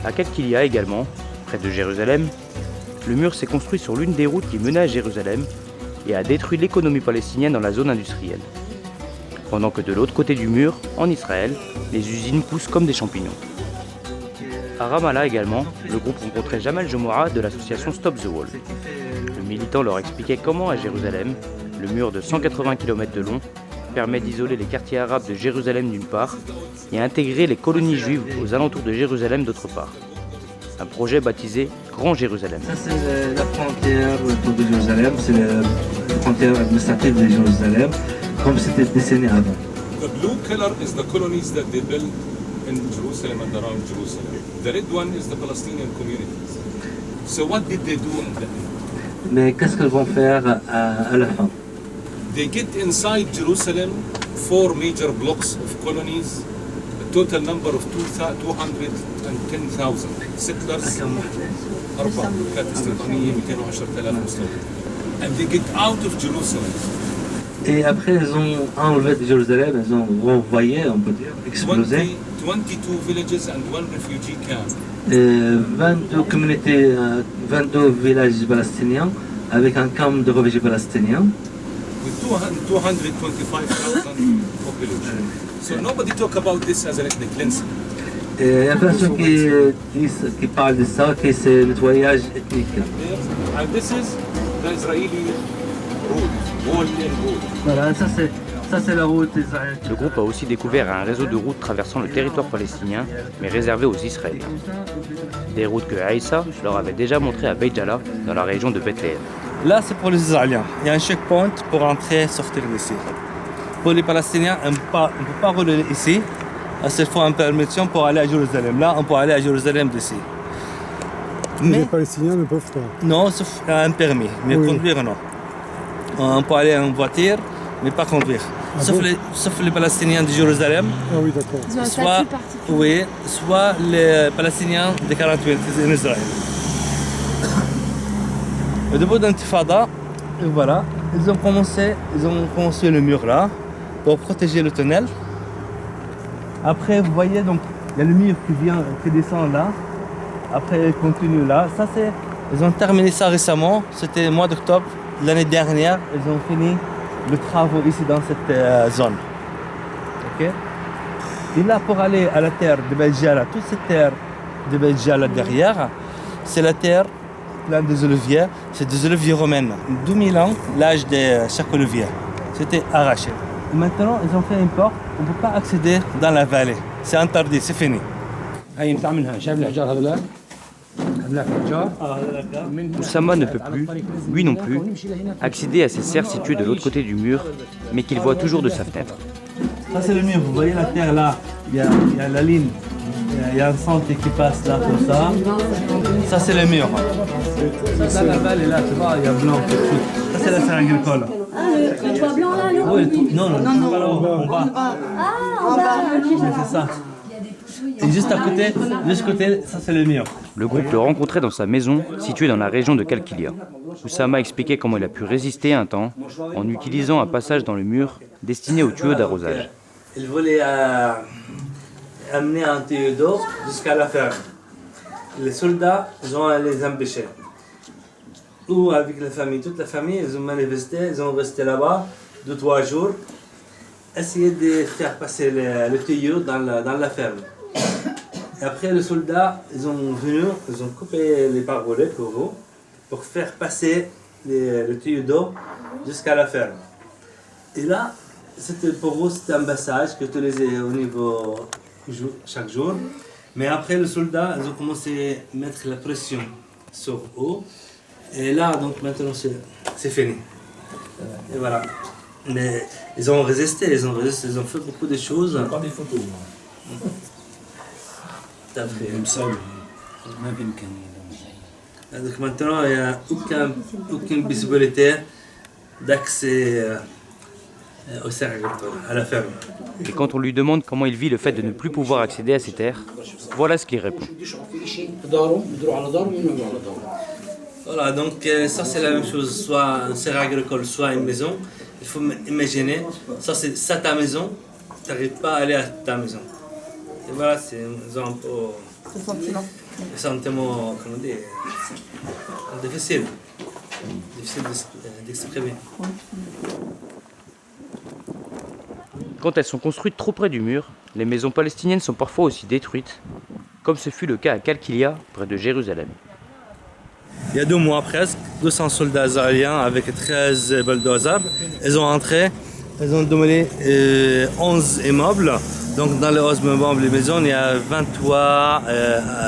À Kalkilia également, près de Jérusalem, le mur s'est construit sur l'une des routes qui menait à Jérusalem et a détruit l'économie palestinienne dans la zone industrielle. Pendant que de l'autre côté du mur, en Israël, les usines poussent comme des champignons. À Ramallah également, le groupe rencontrait Jamal Jomoura de l'association Stop the Wall. Le militant leur expliquait comment à Jérusalem, le mur de 180 km de long permet d'isoler les quartiers arabes de Jérusalem d'une part et intégrer les colonies juives aux alentours de Jérusalem d'autre part. Un projet baptisé Grand Jérusalem. Ça c'est la frontière autour de Jérusalem, c'est la frontière administrative de Jérusalem, comme c'était dessiné avant. The blue color is the colonies that they built in Jerusalem and around Jerusalem. The red one is the Palestinian communities. So what did they do in the end? Mais qu'est-ce qu'ils vont faire à la fin? They get inside Jerusalem 4 major blocks of colonies, a total number of 210,000 settlers. 4 كانت استيطانية 210,000 مستوطن. And they get out of Jerusalem. Et après, ils ont enlevé de Jérusalem, ils ont renvoyé, on peut dire, explosé. 22 villages and 1 refugee camp. 22 communautés, 22 villages palestiniens avec un camp de réfugiés palestiniens. With 225,000 population. So nobody talk about this as an ethnic cleansing. Il y a personne qui parle de ça, que c'est nettoyage ethnique. And this is the Israeli route, wall in route. Voilà, ça c'est la route israélienne. Le groupe a aussi découvert un réseau de routes traversant le territoire palestinien, mais réservé aux Israéliens. Des routes que Aïssa leur avait déjà montrées à Beit Jala, dans la région de Bethléem. Là, c'est pour les Israéliens. Il y a un checkpoint pour entrer et sortir d'ici. Pour les Palestiniens, on ne peut pas rouler ici. Il faut une permission pour aller à Jérusalem. Là, on peut aller à Jérusalem d'ici. Mais les Palestiniens ne peuvent pas. Non, sauf un permis. Mais oui. Conduire, non. On peut aller en voiture, mais pas conduire. Ah sauf les Palestiniens de Jérusalem. Ah oui, d'accord. Ils ont un statut particulier. Oui, soit les Palestiniens de 48 en Israël. Au début d'intifada, voilà, ils ont commencé le mur là pour protéger le tunnel. Après, vous voyez, donc il y a le mur qui descend là. Après, il continue là. Ça, ils ont terminé ça récemment. C'était le mois d'octobre l'année dernière. Ils ont fini le travaux ici dans cette zone. Ok. Et là, pour aller à la terre de Beit Jala, toute cette terre de Beit Jala derrière, c'est la terre pleine des oliviers. C'est des oliviers romaines. 2000 ans, l'âge de chaque olivier. C'était arraché. Et maintenant, ils ont fait une porte. On ne peut pas accéder dans la vallée. C'est interdit, c'est fini. Oussama ne peut plus, lui non plus, accéder à ces serres situées de l'autre côté du mur, mais qu'il voit toujours de sa fenêtre. Ça c'est le mur, vous voyez la terre là, il y a la ligne, il y a un centre qui passe là comme ça. Ça c'est le mur. Dans la vallée là, tu vois, il y a blanc. Ça c'est la serre agricole. Ah, le toit blanc là, non? Oui, non, en bas. Ah, en bas, c'est ça. Et juste à côté, de ce côté, ça c'est le mur. Le groupe le rencontrait dans sa maison, située dans la région de Kalkilia. Oussama expliquait comment il a pu résister un temps en utilisant un passage dans le mur destiné aux tuyaux d'arrosage. Il voulait amener un tuyau d'eau jusqu'à la ferme. Les soldats, ils ont les empêchés. Ou avec la famille, toute la famille, ils ont manifesté, ils ont resté là-bas 2-3 jours, essayer de faire passer le tuyau dans la ferme. Et après, les soldats, ils ont coupé les parolets pour faire passer le tuyau d'eau jusqu'à la ferme. Et là, pour eux, c'était un passage que tu les au niveau chaque jour. Mais après, les soldats, ils ont commencé à mettre la pression sur eux. Et là, donc maintenant, c'est fini. Et voilà. Mais ils ont résisté, ils ont fait beaucoup de choses. Pas des photos. Tout à fait. Donc maintenant, il n'y a aucune possibilité d'accès aux terres agricoles, à la ferme. Et quand on lui demande comment il vit le fait de ne plus pouvoir accéder à ces terres, voilà ce qu'il répond. Voilà, donc ça c'est la même chose, soit un serre agricole, soit une maison. Il faut imaginer, ça c'est ta maison, tu n'arrives pas à aller à ta maison. Et voilà, c'est un peu... Ce sentiment. Le sentiment, comment dire, difficile d'exprimer. Quand elles sont construites trop près du mur, les maisons palestiniennes sont parfois aussi détruites, comme ce fut le cas à Kalkilia, près de Jérusalem. Il y a 2 mois presque, 200 soldats israéliens avec 13 bulldozers, ils ont entré, ils ont démoli 11 immeubles. Donc dans les 11 immeubles, les maisons, il y a 23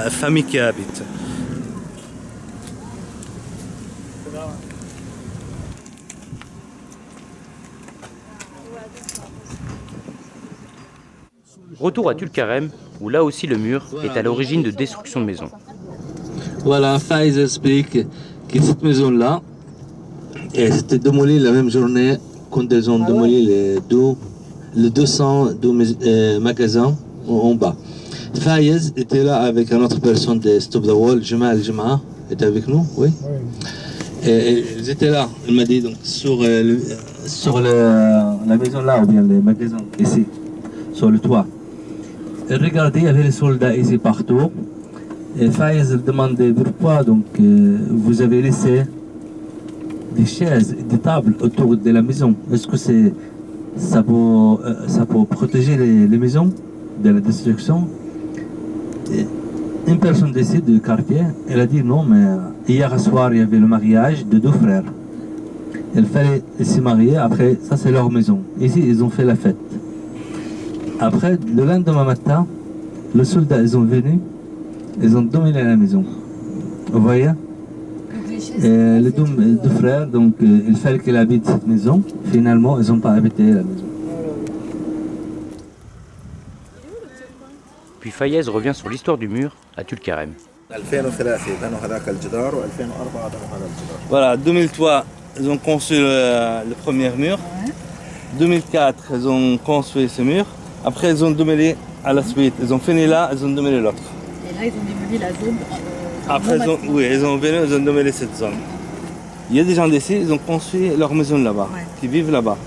familles qui habitent. Retour à Tulkarem, où là aussi le mur est à l'origine de destruction de maisons. Voilà, Faiz explique que cette maison-là, c'était démolie la même journée quand ils ont démoli les 200 magasins en bas. Faiz était là avec une autre personne de Stop the Wall, Jamal Jama'a, était avec nous, oui. Et ils étaient là, il m'a dit, donc, sur la maison là, ou bien les magasins, ici, sur le toit. Il regardait, il y avait les soldats ici partout. Et Faiz demandait pourquoi donc, vous avez laissé des chaises et des tables autour de la maison. Est-ce que ça peut protéger les maisons de la destruction? Et une personne d'ici, du quartier, elle a dit non, mais hier soir, il y avait le mariage de 2 frères. Il fallait se marier, après, ça c'est leur maison. Ici, ils ont fait la fête. Après, le lendemain matin, les soldats, ils sont venus, ils ont dominé la maison. Vous voyez? Et les 2 frères, donc il fallait qu'ils habitent cette maison. Finalement, ils n'ont pas habité la maison. Puis Faiz revient sur l'histoire du mur à Tulkarem. Voilà, 2003, ils ont construit le premier mur. 2004, ils ont construit ce mur. Après, ils ont démoli à la suite. Ils ont fini là, ils ont démoli l'autre. Et là, ils ont démoli la zone. Après, ils ont venu, ils ont démoli cette zone. Il y a des gens d'ici, ils ont construit leur maison là-bas, qui vivent là-bas.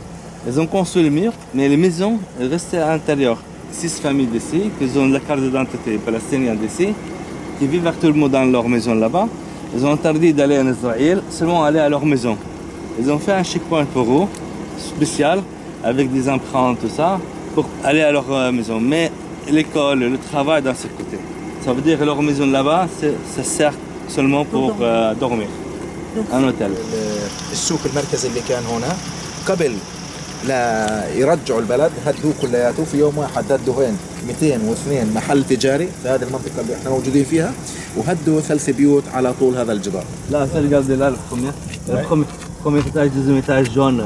Ils ont construit le mur, mais les maisons restaient à l'intérieur. 6 familles d'ici, qui ont la carte d'identité palestinienne d'ici, qui vivent actuellement dans leur maison là-bas. Ils ont interdit d'aller en Israël, seulement aller à leur maison. Ils ont fait un checkpoint pour eux, spécial, avec des empreintes, tout ça, pour aller à leur maison. Mais l'école, le travail dans ce côté. Ça veut dire que leur maison là-bas, ça sert seulement pour dormir. Un hôtel. السوق المركزي اللي كان هنا قبل لا يرجعوا البلد هدوه كلياته في يوم واحد. هدوا هين 202 محل تجاري في هذه المنطقة اللي احنا موجودين فيها، وهدوا 3 بيوت على طول هذا الجدار. لا regardez là le premier étage, deuxième étage jaune.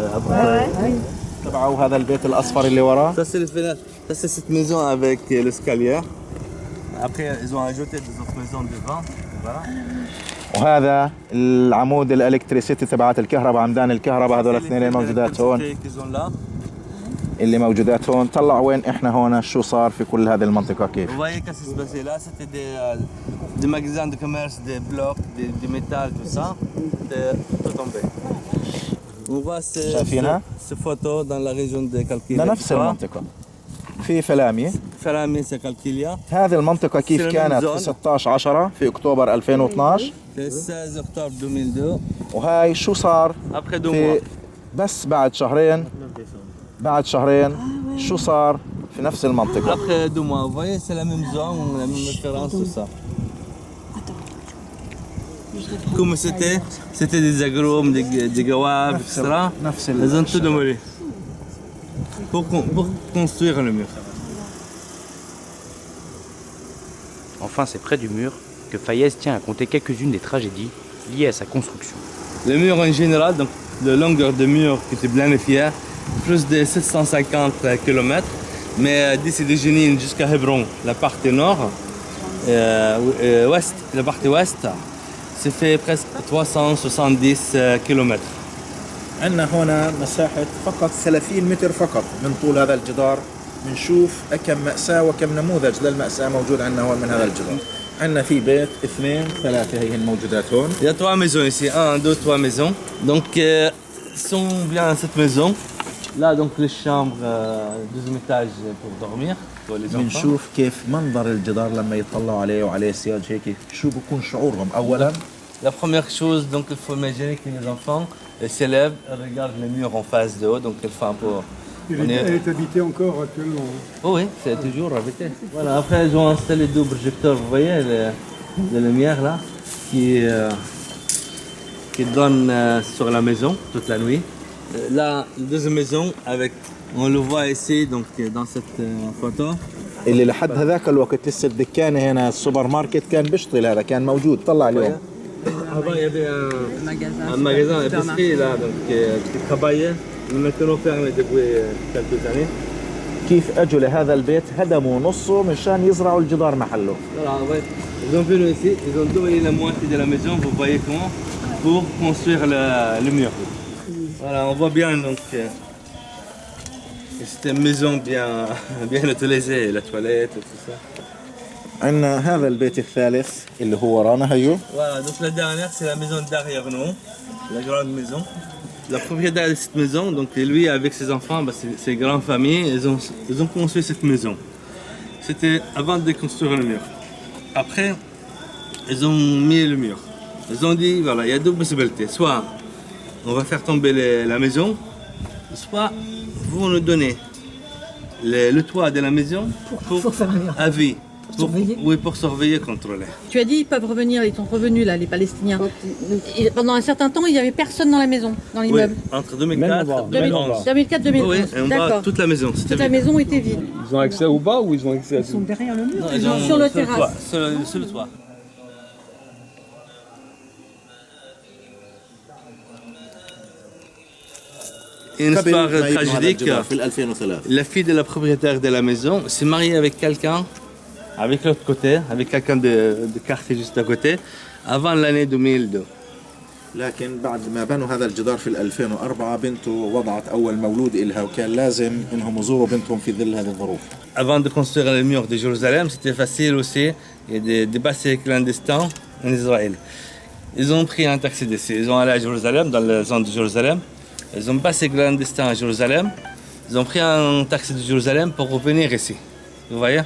تبعوا هذا البيت الأصفر اللي وراه. Ça c'est cette maison avec l'escalier. Après ils ont ajouté des autres maisons devant. Voilà. وهذا العمود الالكتريسيتي تبعات الكهرباء، عمدان الكهرباء هذول الاثنين موجودات هون، اللي موجودات هون. طلع وين احنا هون شو صار في كل هذه المنطقه كيف. Vous voyez qu'est-ce qui se passait là, c'était des magasins de commerce, des blocs, des métal, tout ça, tout tombé. On voit ces photos dans la région de Kalkilia. نفس المنطقه في فلامية. فلامية c'est Kalkilia. هذه المنطقة كيف كانت في 16/10 في أكتوبر 2012. 16 أكتوبر 2002. وهاي شو صار في بس بعد شهرين شو صار في نفس المنطقة. Après 2 mois, vous voyez c'est la même zone, la même référence, tout ça. Comme c'était des agrumes, des gawab, etc. Ils ont tout démoli pour construire le mur. Enfin, c'est près du mur que Fayez tient à compter quelques-unes des tragédies liées à sa construction. Le mur en général, donc la longueur de mur qui était planifiée, plus de 750 km, mais d'ici de Jenin jusqu'à Hebron, la partie nord, ouest, la partie ouest, c'est fait presque 370 km. عندنا هنا مساحة فقط 30 متر فقط من طول هذا الجدار. بنشوف كم مأساة وكم نموذج للمأساة موجود عندنا هون من هذا الجدار. عندنا في بيت 2 3 هي الموجودات هون. Il y a 3 maisons ici, 1, 2, 3 maisons. Donc si on vient à cette maison, là donc les chambres, deuxième étage pour dormir pour les enfants. بنشوف كيف منظر الجدار لما يطلعوا عليه وعليه سياج هيك شو بكون شعورهم أولا. La première chose, donc il faut imaginer que les enfants s'élèvent, regardent les murs en face de haut, donc il faut un peu... Elle est habitée encore actuellement. Oh oui, c'est toujours habité. Voilà, après ils ont installé 2 projecteurs, vous voyez, les lumières là, qui donnent sur la maison toute la nuit. Là, la deuxième maison, avec, on le voit ici, donc dans cette photo. اللي لحد هذاك الوقت لسه الدكانة هنا السوبر ماركت كان بيشتغل هذا كان موجود طلع اليوم. Avant il y avait un magasin épicerie là, donc qui travaillait, mais maintenant fermé depuis quelques années. كيف اجوا لهذا البيت هدموا نصه مشان يزرعوا الجدار محله. Voilà, ouais. Ils ont venu ici, ils ont donné la moitié de la maison, vous voyez comment, pour construire le mur. Voilà, on voit bien donc c'était une maison bien utilisée, la toilette et tout ça. عندنا هذا البيت الثالث اللي هو ورانا هيو. Voilà, donc la dernière c'est la maison derrière nous, la grande maison. La propriétaire de cette maison, donc lui avec ses enfants, ses grandes familles, ils ont construit cette maison. C'était avant de construire le mur. Après, ils ont mis le mur. Ils ont dit, voilà, il y a 2 possibilités. Soit on va faire tomber la maison, soit vous nous donnez le toit de la maison pour à vie. Oui, pour surveiller, contrôler. Tu as dit ils peuvent revenir, ils sont revenus là, les Palestiniens. Et pendant un certain temps, il n'y avait personne dans la maison, dans l'immeuble. Oui, entre 2004 et 2011. 2004-2011. Oui, et on voit toute la maison. Toute la maison était vide. Ils ont accès au bas ou ils ont accès à Ils sont derrière le mur. Non, Ils sont sur le terrasse. Sur le toit. Une histoire tragique. La fille de la propriétaire de la maison s'est mariée avec quelqu'un, avec l'autre côté, avec quelqu'un de quartier juste à côté, avant l'année 2002. لكن بعد ما بنوا هذا الجدار في 2004 بنته وضعت أول مولود إلها وكان لازم إنهم يزوروا بنتهم في ظل هذه الظروف. Avant de construire le mur de Jérusalem, c'était facile aussi de passer clandestin en Israël. Ils ont pris un taxi d'ici, ils ont allé à Jérusalem, dans la zone de Jérusalem. Ils ont passé clandestin à Jérusalem. Ils ont pris un taxi de Jérusalem pour revenir ici. Vous voyez?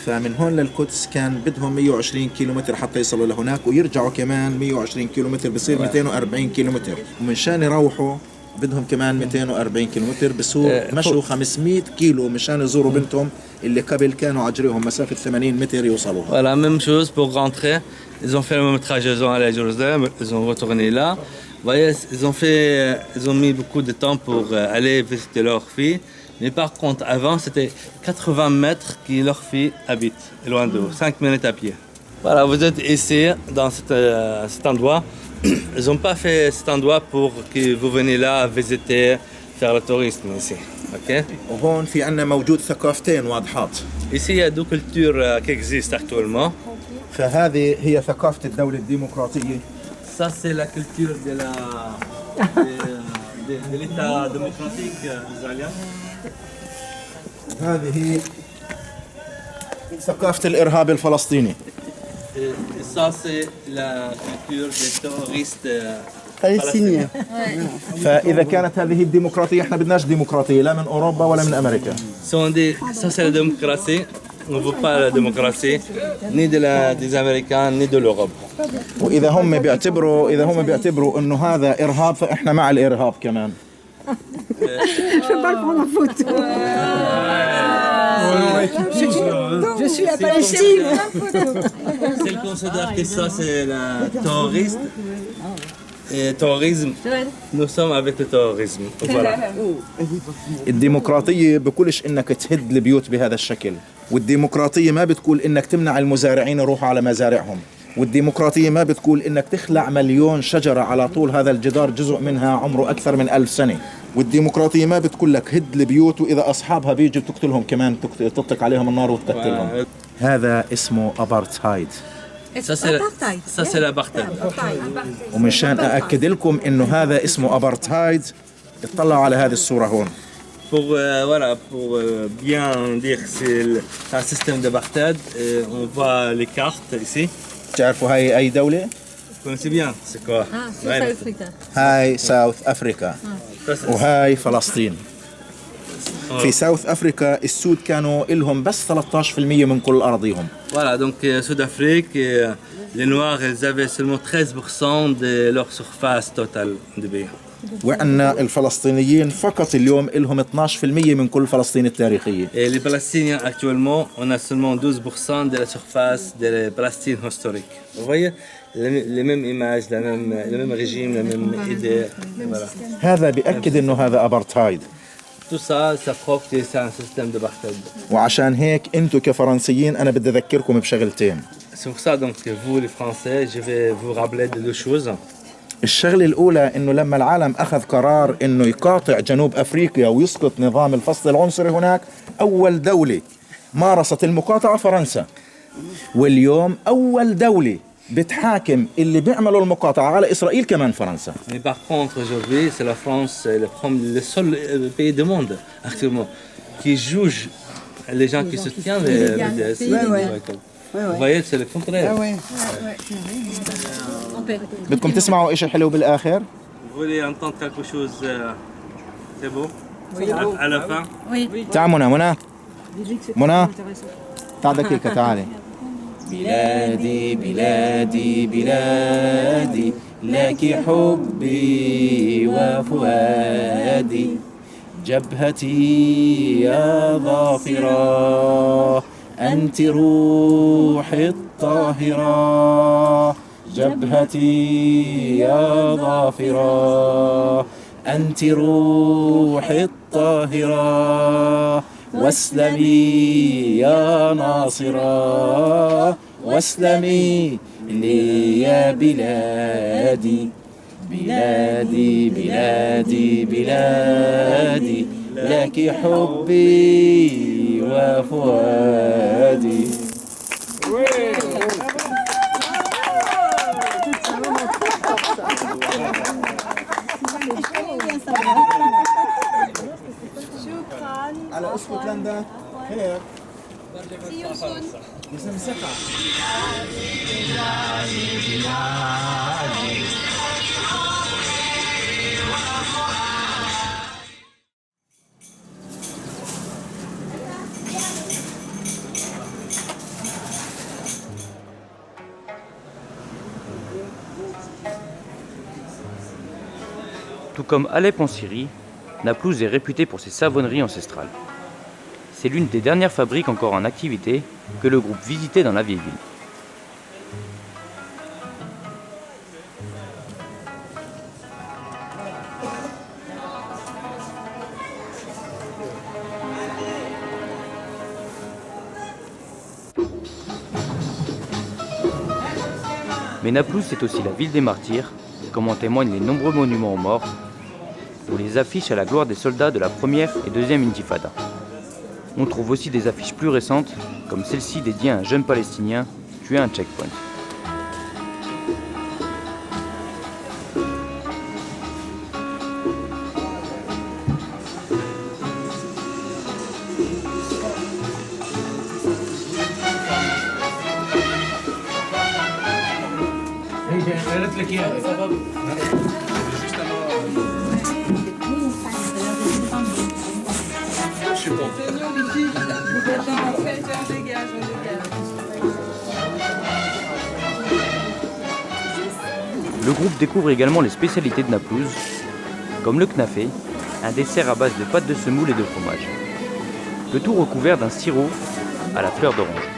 فمن هون للقدس كان بدهم 120 كيلومتر حتى يصلوا لهناك ويرجعوا كمان 120 كيلومتر بصير 240 كيلومتر ومشان يروحوا بدهم كمان 240 كيلومتر بصير مشوا 500 كيلو مشان يزوروا بنتهم اللي قبل كانوا عجريهم مسافة 80 متر يوصلوا. Voilà, même chose pour rentrer. Ils ont fait le même trajet, ils ont allé à Jérusalem, ils ont retourné là. Vous voyez, ils ont mis beaucoup de temps pour aller visiter leur fille. Mais par contre, avant, c'était 80 mètres que leur fille habite, loin d'eux, 5 minutes à pied. Voilà, vous êtes ici, dans cet endroit. Ils n'ont pas fait cet endroit pour que vous venez là visiter, faire le tourisme ici. Ok? وهون في عندنا موجود ثقافتين واضحات. Ici, il y a 2 cultures qui existent actuellement. فهذه هي ثقافة الدولة الديمقراطية. Ça, c'est la culture de l'État démocratique israélien. هذه ثقافة الإرهاب الفلسطيني. Ça, c'est la culture des terroristes فلسطينية. فإذا كانت هذه الديمقراطية احنا بدناش ديمقراطية لا من أوروبا ولا من أمريكا. Ça, c'est la démocratie. On ne veut pas la démocratie, ni des Américains, ni de l'Europe. وإذا هم بيعتبروا إنه هذا إرهاب فإحنا مع الإرهاب كمان. Je peux pas le prendre en photo. Je suis à Palestine. S'ils considèrent que ça c'est le terrorisme, et terrorisme, nous sommes avec le terrorisme. Voilà. الديمقراطية بكلش إنك تهد البيوت بهذا الشكل. والديمقراطية ما بتقول إنك تمنع المزارعين يروحوا على مزارعهم، والديمقراطية ما بتقول إنك تخلع مليون شجرة على طول هذا الجدار جزء منها عمره أكثر من 1000 سنة، والديمقراطية ما بتقول لك هد البيوت وإذا أصحابها بيجوا تقتلهم كمان، تطلق عليهم النار وتقتلهم. هذا اسمه أبارتهايد. Ça c'est l'apartheid. ومشان أأكد لكم إنه هذا اسمه أبارتهايد اطلعوا على هذه الصورة هون. Pour bien dire que c'est un système d'apartheid, on voit les cartes ici. تعرفوا هاي أي دولة؟ Vous connaissez bien, c'est quoi? هاي ساوث أفريقيا وهاي فلسطين. في ساوث أفريقيا السود كانوا إلهم بس 13% من كل أراضيهم. Voilà, donc Sud-Afrique, les Noirs, ils avaient seulement 13% de leur surface totale de pays. وعندنا الفلسطينيين فقط اليوم إلهم 12% من كل فلسطين التاريخية. Et les Palestiniens actuellement, on a seulement 12% de la surface de la Palestine historique. Vous voyez, les mêmes images, le même régime, la même idée. Voilà. هذا بيأكد إنه هذا أبارتهايد. Tout ça, ça prouve que c'est un système d'apartheid. وعشان هيك أنتم كفرنسيين أنا بدي أذكركم بشغلتين. C'est pour ça donc que vous les Français, je vais vous rappeler de deux choses. الشغلة الأولى إنه لما العالم أخذ قرار إنه يقاطع جنوب أفريقيا ويسقط نظام الفصل العنصري هناك، أول دولة مارست المقاطعة فرنسا، واليوم أول دولة بتحاكم اللي بيعملوا المقاطعة على إسرائيل كمان فرنسا. Mais par contre aujourd'hui c'est la France le seul pays du monde actuellement qui juge les gens qui soutiennent les BDS. Vous voyez c'est le contraire. بدكم تسمعوا إيش الحلو بالآخر؟ Vous voulez entendre quelque chose c'est beau? À la fin? تعال منى منى تعال دقيقة تعالي. بلادي بلادي بلادي لك حبي وفؤادي جبهتي يا ظافرة أنت روحي الطاهرة جبهتي يا ظافرة أنت روحي الطاهرة واسلمي يا ناصرة واسلمي لي يا بلادي بلادي بلادي بلادي لك حبي وفؤادي. على اسكتلندا هيك يسمى سقع. Tout comme Alep en Syrie, Naplouse est réputée pour ses savonneries ancestrales. C'est l'une des dernières fabriques encore en activité que le groupe visitait dans la vieille ville. Mais Naplouse, c'est aussi la ville des martyrs, comme en témoignent les nombreux monuments aux morts, ou les affiches à la gloire des soldats de la première et deuxième intifada. On trouve aussi des affiches plus récentes, comme celle-ci dédiée à un jeune Palestinien tué à un checkpoint. Le groupe découvre également les spécialités de Naplouse, comme le knafé, un dessert à base de pâte de semoule et de fromage. Le tout recouvert d'un sirop à la fleur d'orange.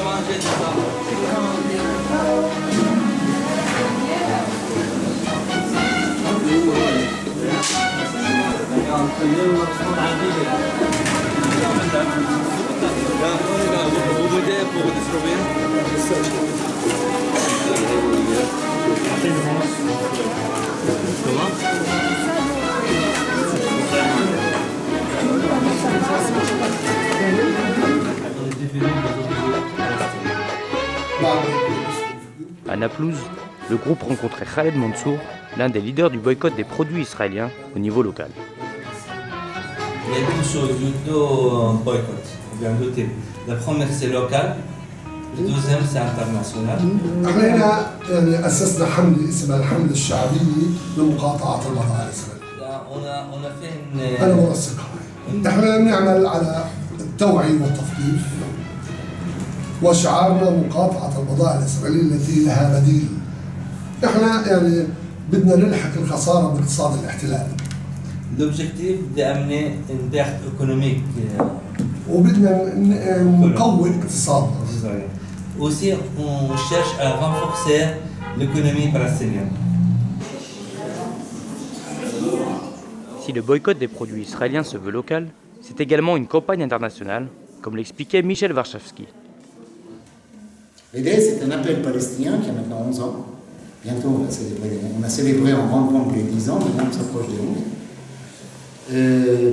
manger tout ça. À Naplouse, le groupe rencontrait Khaled Mansour, l'un des leaders du boycott des produits israéliens au niveau local. Il y a deux choses, deux boycotts, il y a deux types. La première c'est local, le deuxième c'est international. احنا هنا يعني اسسنا حمله اسمها الحمله الشعبيه لمقاطعه البضائع الاسرائيليه. انا منسقها. احنا بنعمل على التوعيه والتثقيف وشعارنا مقاطعه البضائع الاسرائيليه التي لها بديل. احنا يعني بدنا نلحق الخساره باقتصاد الاحتلال. L'objectif d'amener une perte économique. وبدنا نقوي اقتصادنا. Aussi, on cherche à renforcer l'économie palestinienne. Si le boycott des produits israéliens se veut local, c'est également une campagne internationale, comme l'expliquait Michel Warszawski. L'idée, c'est un appel palestinien qui a maintenant 11 ans. Bientôt, on a célébré en grande pompe les 10 ans, maintenant on s'approche des 11.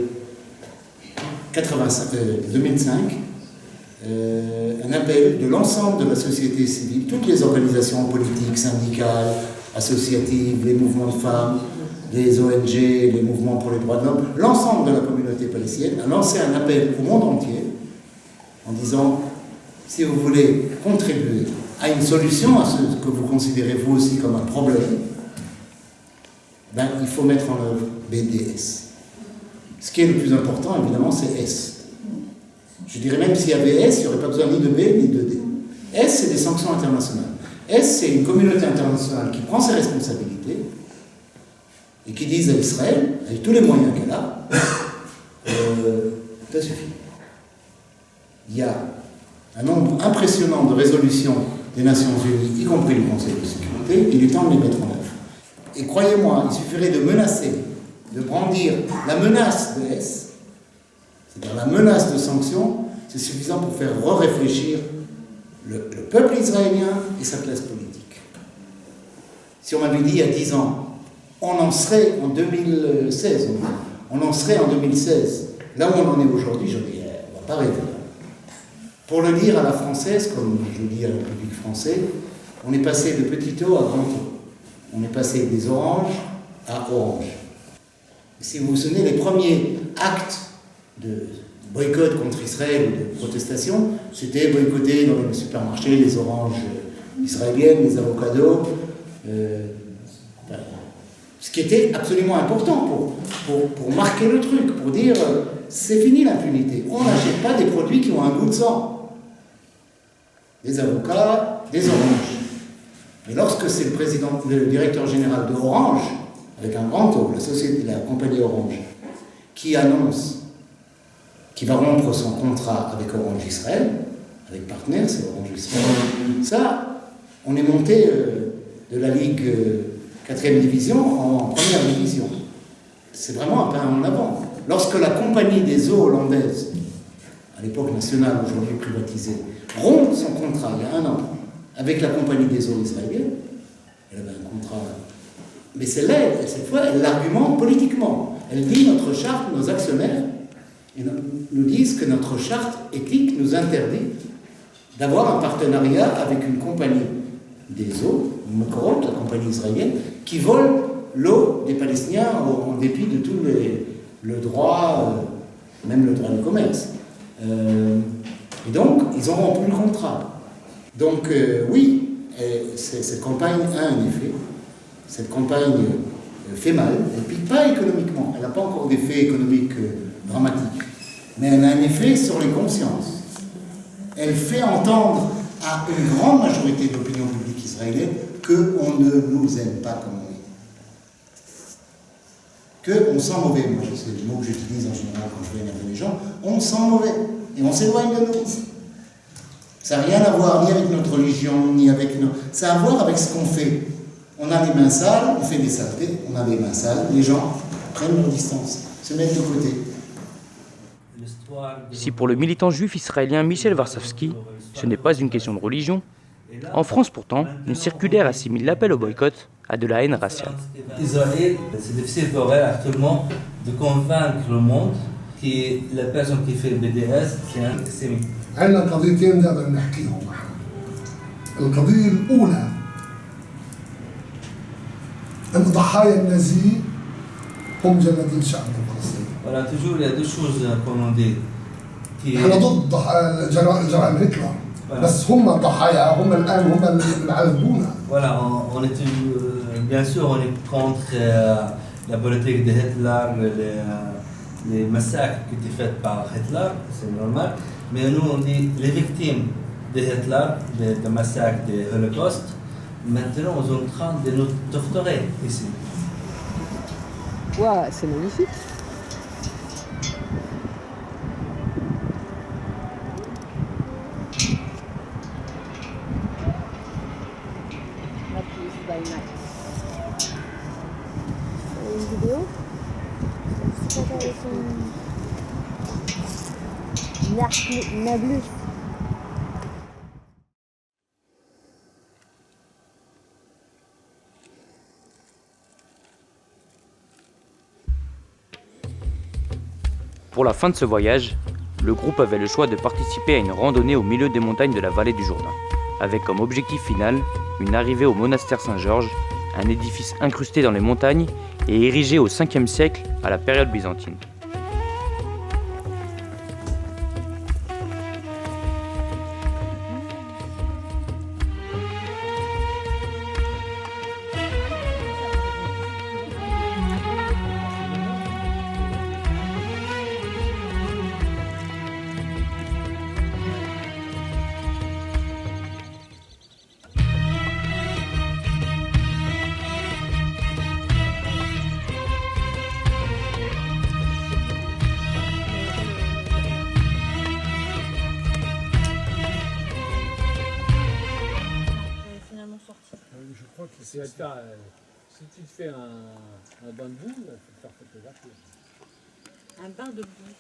2005, un appel de l'ensemble de la société civile, toutes les organisations politiques, syndicales, associatives, les mouvements de femmes, les ONG, les mouvements pour les droits de l'homme, l'ensemble de la communauté palestinienne a lancé un appel au monde entier en disant, si vous voulez contribuer à une solution à ce que vous considérez vous aussi comme un problème, ben, il faut mettre en œuvre BDS. Ce qui est le plus important, évidemment, c'est S. Je dirais même s'il y avait S, il n'y aurait pas besoin ni de B ni de D. S, c'est des sanctions internationales. S, c'est une communauté internationale qui prend ses responsabilités et qui dit à Israël, avec tous les moyens qu'elle a, ça suffit. Il y a un nombre impressionnant de résolutions des Nations Unies, y compris le Conseil de sécurité, il est temps de les mettre en œuvre. Et croyez-moi, il suffirait de menacer, de brandir la menace de S, c'est-à-dire la menace de sanctions, c'est suffisant pour faire réfléchir le peuple israélien et sa classe politique. Si on m'avait dit il y a 10 ans, on en serait en 2016, on en serait en 2016, là où on en est aujourd'hui, je dis, on ne va pas rêver. Pour le dire à la française, comme je dis à la public français, on est passé de petit O à grand O. On est passé des oranges à orange. Si vous vous souvenez, les premiers actes de boycott contre Israël ou de protestation, c'était boycotter dans les supermarchés les oranges israéliennes, les avocados, ce qui était absolument important pour marquer le truc, pour dire c'est fini l'impunité, on n'achète pas des produits qui ont un goût de sang. Des avocats, des oranges. Mais lorsque c'est le directeur général de Orange, avec un grand O, la compagnie Orange, qui annonce qu'il va rompre son contrat avec Orange Israël, avec partenaire, c'est Orange Israël, ça, on est monté de la Ligue 4e division en 1re division. C'est vraiment un pas en avant. Lorsque la compagnie des eaux hollandaises, à l'époque nationale, aujourd'hui privatisée, rompt son contrat il y a 1 an avec la compagnie des eaux israélienne, elle avait un contrat, mais c'est là, cette fois, elle l'argumente politiquement. Elle dit notre charte, nos actionnaires nous disent que notre charte éthique nous interdit d'avoir un partenariat avec une compagnie des eaux, Mekorot, la compagnie israélienne, qui vole l'eau des Palestiniens en dépit de tout le droit, même le droit du commerce. Et donc, ils ont rompu le contrat. Donc, oui, cette campagne a un effet. Cette campagne fait mal. Elle ne pique pas économiquement. Elle n'a pas encore d'effet économique dramatique. Mais elle a un effet sur les consciences. Elle fait entendre à une grande majorité de l'opinion publique israélienne qu'on ne nous aime pas comme on est. Qu'on sent mauvais. Moi, c'est le mot que j'utilise en général quand je veux énerver les gens. On sent mauvais. Et on s'éloigne de nous. Ça n'a rien à voir ni avec notre religion, ni avec... Ça a à voir avec ce qu'on fait. On a les mains sales, on fait des saletés, on a des mains sales, les gens prennent leur distance, se mettent de côté. Si pour le militant juif israélien Michel Varsavsky, ce n'est pas une question de religion, en France pourtant, une circulaire assimile l'appel au boycott à de la haine raciale. Israël, c'est difficile pour elle actuellement de convaincre le monde que la personne qui fait le BDS, c'est un antisémite. عندنا قضيتين نقدر نحكيهم معهم. القضية الأولى أن ضحايا النازي هم جنادين الشعب الفلسطيني. Voilà, toujours il y a deux choses comme on dit. نحن ضد جرائم هتلر. بس هم ضحايا هم الآن هم اللي معذبونا. Voilà, on est bien sûr on est contre la politique de Hitler, les massacres qui étaient faits par Hitler, c'est normal. Mais nous on dit les victimes de Hitler, de massacres, de Holocauste, maintenant ils sont en train de nous torturer ici. Wow, c'est magnifique. Une vidéo. Nablus. Pour la fin de ce voyage, le groupe avait le choix de participer à une randonnée au milieu des montagnes de la vallée du Jourdain, avec comme objectif final une arrivée au monastère Saint-Georges, un édifice incrusté dans les montagnes et érigé au 5e siècle à la période byzantine. Je crois que si tu te fais un bain de boue, il faut te faire photographier. Un bain de boue.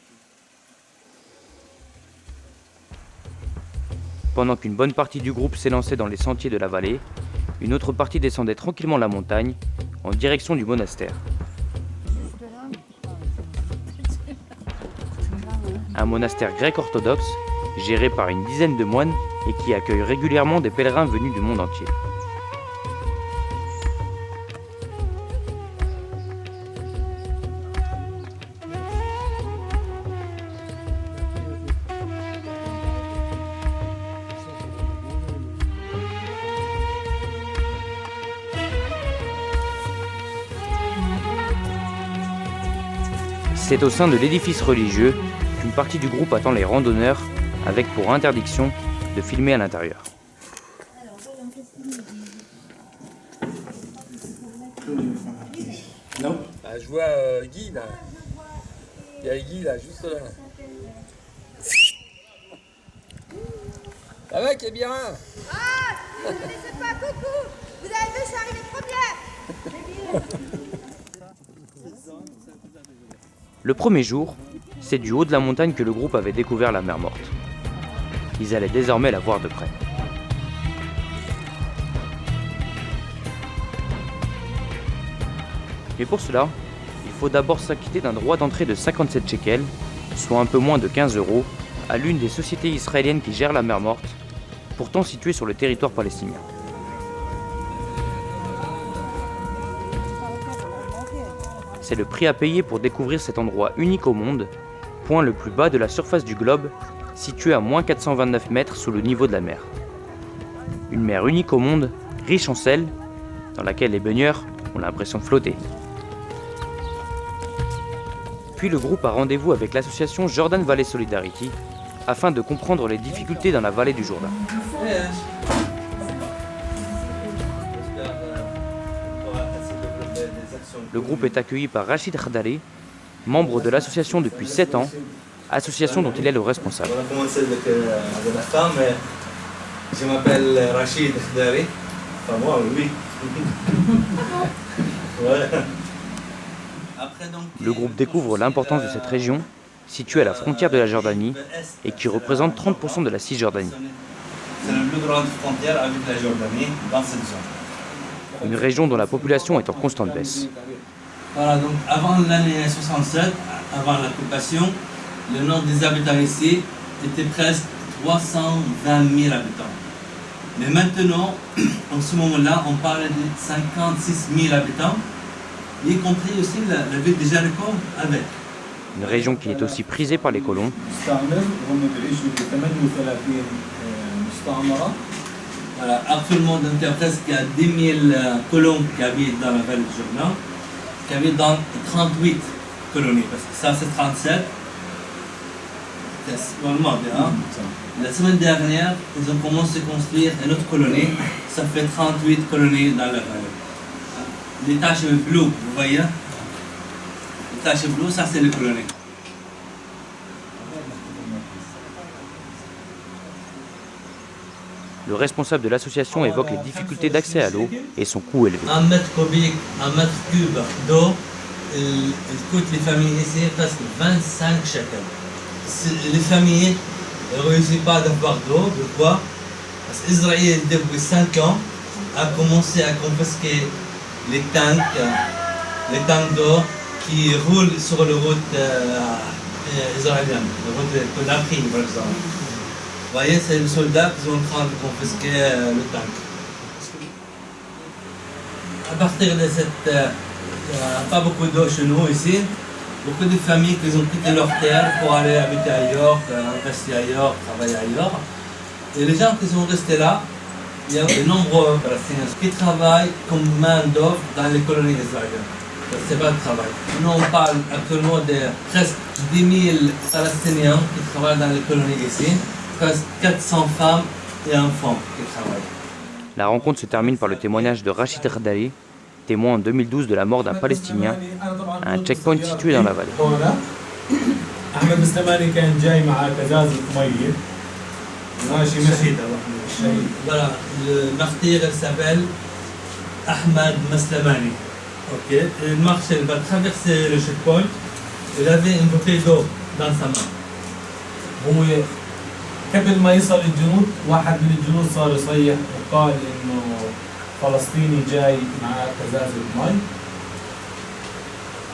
Pendant qu'une bonne partie du groupe s'élançait dans les sentiers de la vallée, une autre partie descendait tranquillement la montagne en direction du monastère. Un monastère grec orthodoxe géré par une dizaine de moines et qui accueille régulièrement des pèlerins venus du monde entier. C'est au sein de l'édifice religieux qu'une partie du groupe attend les randonneurs avec pour interdiction de filmer à l'intérieur. Non. Ah, je vois Guy là. Il y a Guy là, juste là. Ça va, Kébien? Ah, vous ne connaissez pas, coucou. Vous avez vu, je suis arrivée première. Le premier jour, c'est du haut de la montagne que le groupe avait découvert la mer Morte. Ils allaient désormais la voir de près. Mais pour cela, il faut d'abord s'acquitter d'un droit d'entrée de 57 shekels, soit un peu moins de 15 €, à l'une des sociétés israéliennes qui gèrent la mer Morte, pourtant située sur le territoire palestinien. C'est le prix à payer pour découvrir cet endroit unique au monde, point le plus bas de la surface du globe, situé à moins 429 mètres sous le niveau de la mer. Une mer unique au monde, riche en sel, dans laquelle les baigneurs ont l'impression de flotter. Puis le groupe a rendez-vous avec l'association Jordan Valley Solidarity afin de comprendre les difficultés dans la vallée du Jourdain. Le groupe est accueilli par Rachid Khadari, membre de l'association depuis 7 ans, association dont il est le responsable. On a commencé avec la femme, Je m'appelle Rachid Khdari. Enfin, moi, oui. Ouais. Le groupe découvre l'importance de cette région, située à la frontière de la Jordanie et qui représente 30% de la Cisjordanie. C'est la plus grande frontière avec la Jordanie dans cette zone. Une région dont la population est en constante baisse. Voilà, donc avant l'année 67, avant l'occupation, le nombre des habitants ici était presque 320 000 habitants. Mais maintenant, en ce moment-là, on parle de 56 000 habitants, y compris aussi la ville de Jéricho avec. Une région qui est aussi prisée par les colons. Voilà, actuellement, il y a presque 10 000 colons qui habitent dans la vallée du Jourdain, qui habitent dans 38 colonies, parce que ça c'est 37. C'est normalement bien. La semaine dernière, ils ont commencé à construire une autre colonie, ça fait 38 colonies dans la vallée. Les taches bleues, vous voyez? Les taches bleues, ça c'est les colonies. Le responsable de l'association évoque les difficultés d'accès à l'eau et son coût élevé. 1 mètre cubique, 1 mètre cube d'eau, il coûte les familles ici presque 25 shekels. Les familles ne réussissent pas d'avoir d'eau. Pourquoi? Parce qu'Israël, depuis 5 ans, a commencé à confisquer les tanks d'eau qui roulent sur la route israélienne, la route de Conakry par exemple. Vous voyez, c'est les soldats qui sont en train de confisquer le tank. À partir de cette... il n'y a pas beaucoup d'eau chez nous ici. Beaucoup de familles qui ont quitté leur terre pour aller habiter ailleurs, rester ailleurs, travailler ailleurs. Et les gens qui sont restés là, il y a de nombreux Palestiniens qui travaillent comme main-d'œuvre dans les colonies israéliennes. Ce n'est pas le travail. Nous, on parle actuellement de presque 10 000 Palestiniens qui travaillent dans les colonies ici. Presque 400 femmes et enfants qui travaillent. La rencontre se termine par le témoignage de Rachid Khdari, témoin en 2012 de la mort d'un Palestinien à un checkpoint situé dans la vallée. Voilà, le martyr s'appelle Ahmed Maslamani. Okay. Il marche, il va traverser le checkpoint. Il avait une bouteille d'eau dans sa main. قبل ما يصل الجنود واحد من الجنود صار يصيح وقال انه فلسطيني جاي مع كزازة مي.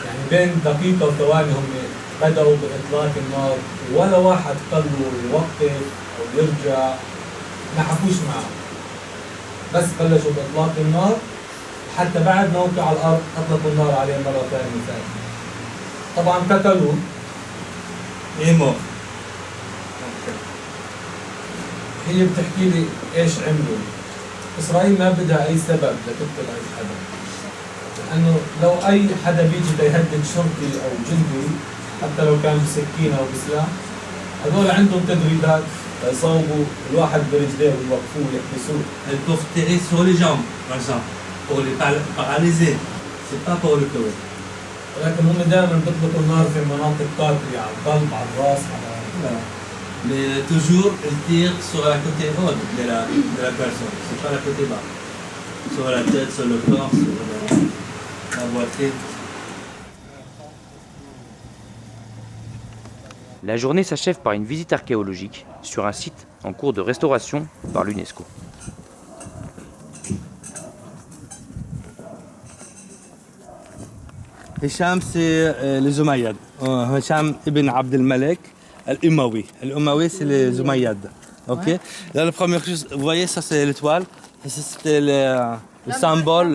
يعني بين دقيقة وثواني هم بدأوا بإطلاق النار ولا واحد قال له يوقف أو يرجع ما حكوش معه. بس بلشوا بإطلاق النار حتى بعد ما وقع على الأرض أطلقوا النار عليه مرة ثانية. طبعا قتلوه. إيه هي بتحكي لي ايش عملوا. اسرائيل ما بدها اي سبب لتقتل اي حدا. لانه لو اي حدا بيجي يهدد شرطي او جندي حتى لو كان بسكينه او بسلاح، هذول عندهم تدريبات يصوبوا الواحد برجليه ويوقفوه ويحبسوه. Ils peuvent tirer sur les jambes, par exemple, pour les paralyser. C'est pas pour le tuer. ولكن هم دائما بيطلقوا النار في مناطق قاتله، على القلب، على الراس، على Mais toujours, elle tire sur la côté haute de la personne, c'est pas la côté bas. Sur la tête, sur le corps, sur la poitrine. La journée s'achève par une visite archéologique sur un site en cours de restauration par l'UNESCO. Hicham, c'est les Umayyads. Hicham ibn Abd al-Malik. Al-Umawi, c'est les Umayyads. Okay. Là, la première chose, vous voyez, ça c'est l'étoile. C'était le symbole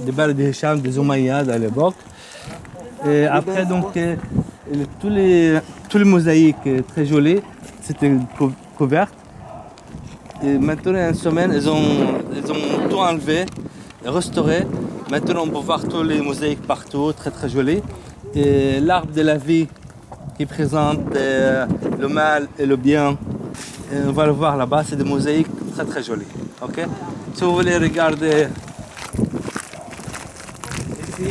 de Balad Hicham, des Umayyads à l'époque. Et après, donc, tous les mosaïques très jolies, c'était couvert. Et maintenant, une semaine, ils ont tout enlevé, restauré. Maintenant, on peut voir tous les mosaïques partout, très très jolies. Et l'arbre de la vie qui présente le mal et le bien. Et on va le voir là-bas, c'est des mosaïques très très jolies. Okay? Si vous voulez regarder ici,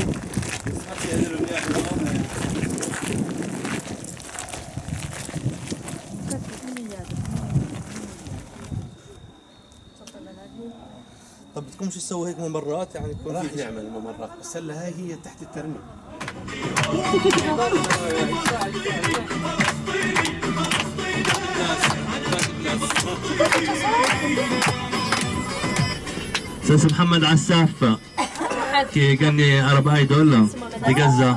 طب بتكونش تسوي هيك ممرات يعني يكون في نعمل ممرات بس هلا هاي هي تحت الترميم. استاذ محمد عساف qui gagne Arab Idol de Gaza.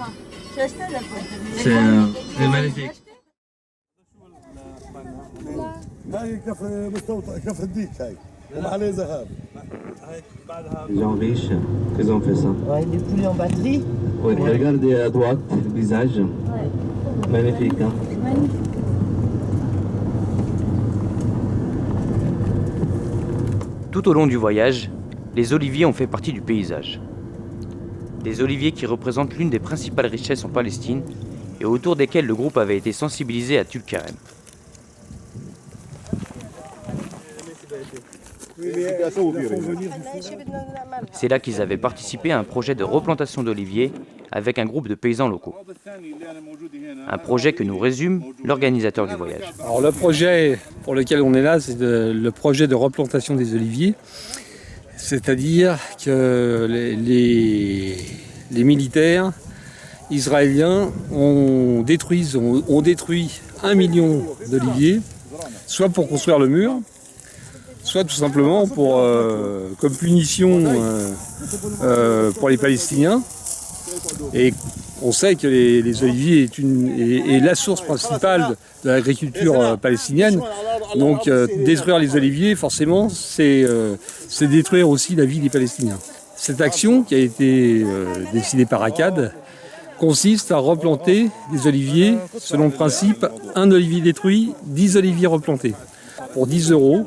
C'est magnifique. هاي كف الديك هاي وما عليه ذهب. Les gens riches, qu'ils ont fait ça. Ouais, des poulets en batterie. Oui, regardez à droite le visage. Magnifique. Hein? Tout au long du voyage, les oliviers ont fait partie du paysage. Des oliviers qui représentent l'une des principales richesses en Palestine et autour desquels le groupe avait été sensibilisé à Tulkarem. C'est là qu'ils avaient participé à un projet de replantation d'oliviers avec un groupe de paysans locaux. Un projet que nous résume l'organisateur du voyage. Alors le projet pour lequel on est là, c'est le projet de replantation des oliviers. C'est-à-dire que les militaires israéliens ont détruit 1 million d'oliviers, soit pour construire le mur, soit tout simplement pour, comme punition pour les Palestiniens. Et on sait que les oliviers est la source principale de l'agriculture palestinienne. Donc détruire les oliviers, forcément, c'est détruire aussi la vie des Palestiniens. Cette action, qui a été décidée par ACAD, consiste à replanter des oliviers selon le principe 1 olivier détruit, 10 oliviers replantés. Pour 10 €,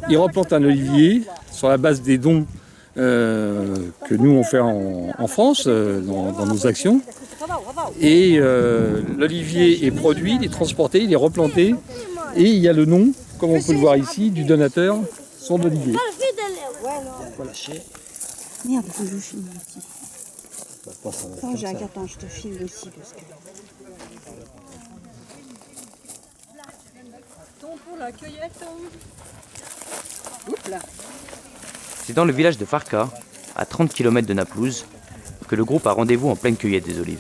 ils replantent un olivier sur la base des dons que nous on fait en France, dans nos actions. Et l'olivier est produit, il est transporté, il est replanté. Et il y a le nom, comme on peut le voir ici, du donateur sur l'olivier. Merde, faut que je filme ici. Attends, attends, je te filme aussi parce que... Pour la cueillette. C'est dans le village de Farka, à 30 km de Naplouse, que le groupe a rendez-vous en pleine cueillette des olives.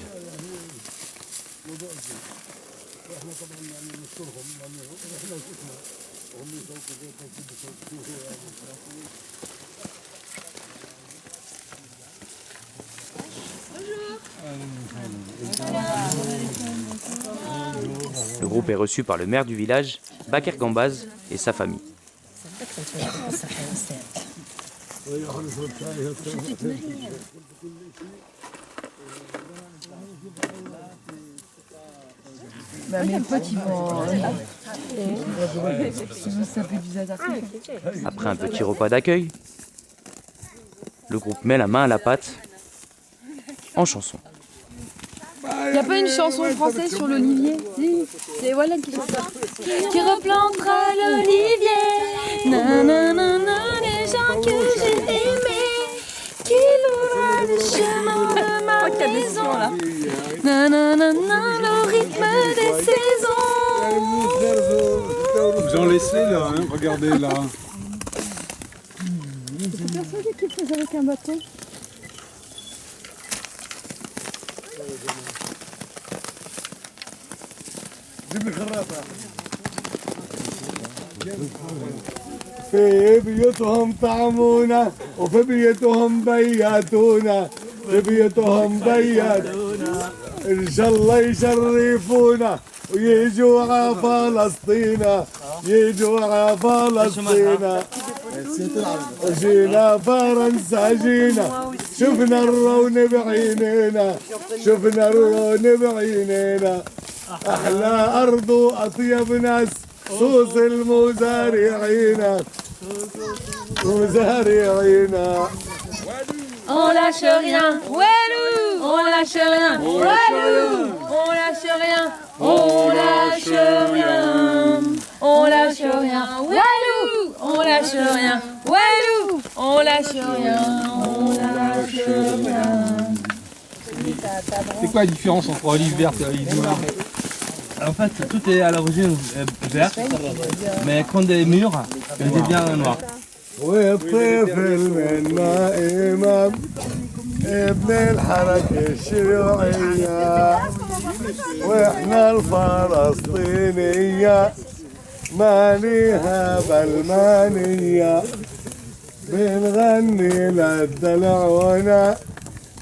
Le groupe est reçu par le maire du village, Bakr Gambaz, et sa famille. Bah, mes potes, ils vont se taper du Zadar. Après un petit repas d'accueil, le groupe met la main à la pâte en chanson. Il n'y a pas une chanson française sur l'olivier? Si, c'est Wallen qui chante ça. Qui replantera l'olivier, nanana, les gens que j'ai aimés, qui louera le chemin de ma maison, nanana, le rythme des saisons. Ils ont laissé là, hein, regardez là. T'es persuadé qu'ils faisaient avec un bâton? في بيوتهم طعمونا وفي بيوتهم بياتونا في بيوتهم بياتونا ان شاء الله يشرفونا ويجوا على فلسطين يجوا على فلسطين جينا فرنسا جينا شفنا الرون بعينينا شفنا الرون بعينينا احلى ارض واطيب ناس صوص المزارعين مزارعين. On lâche rien, Walou. On lâche rien, Walou. On lâche rien, on lâche rien. On lâche rien, Walou. On lâche rien, Walou. On lâche rien, on lâche rien. C'est quoi la différence entre olive verte et olive noire? En fait, tout est à l'origine vert, mais quand elle est mûre, elle devient noire. والطفل منا إمام ابن الحركة الشيوعية وإحنا الفلسطينية مانيها بالمانية بنغني للدلعونة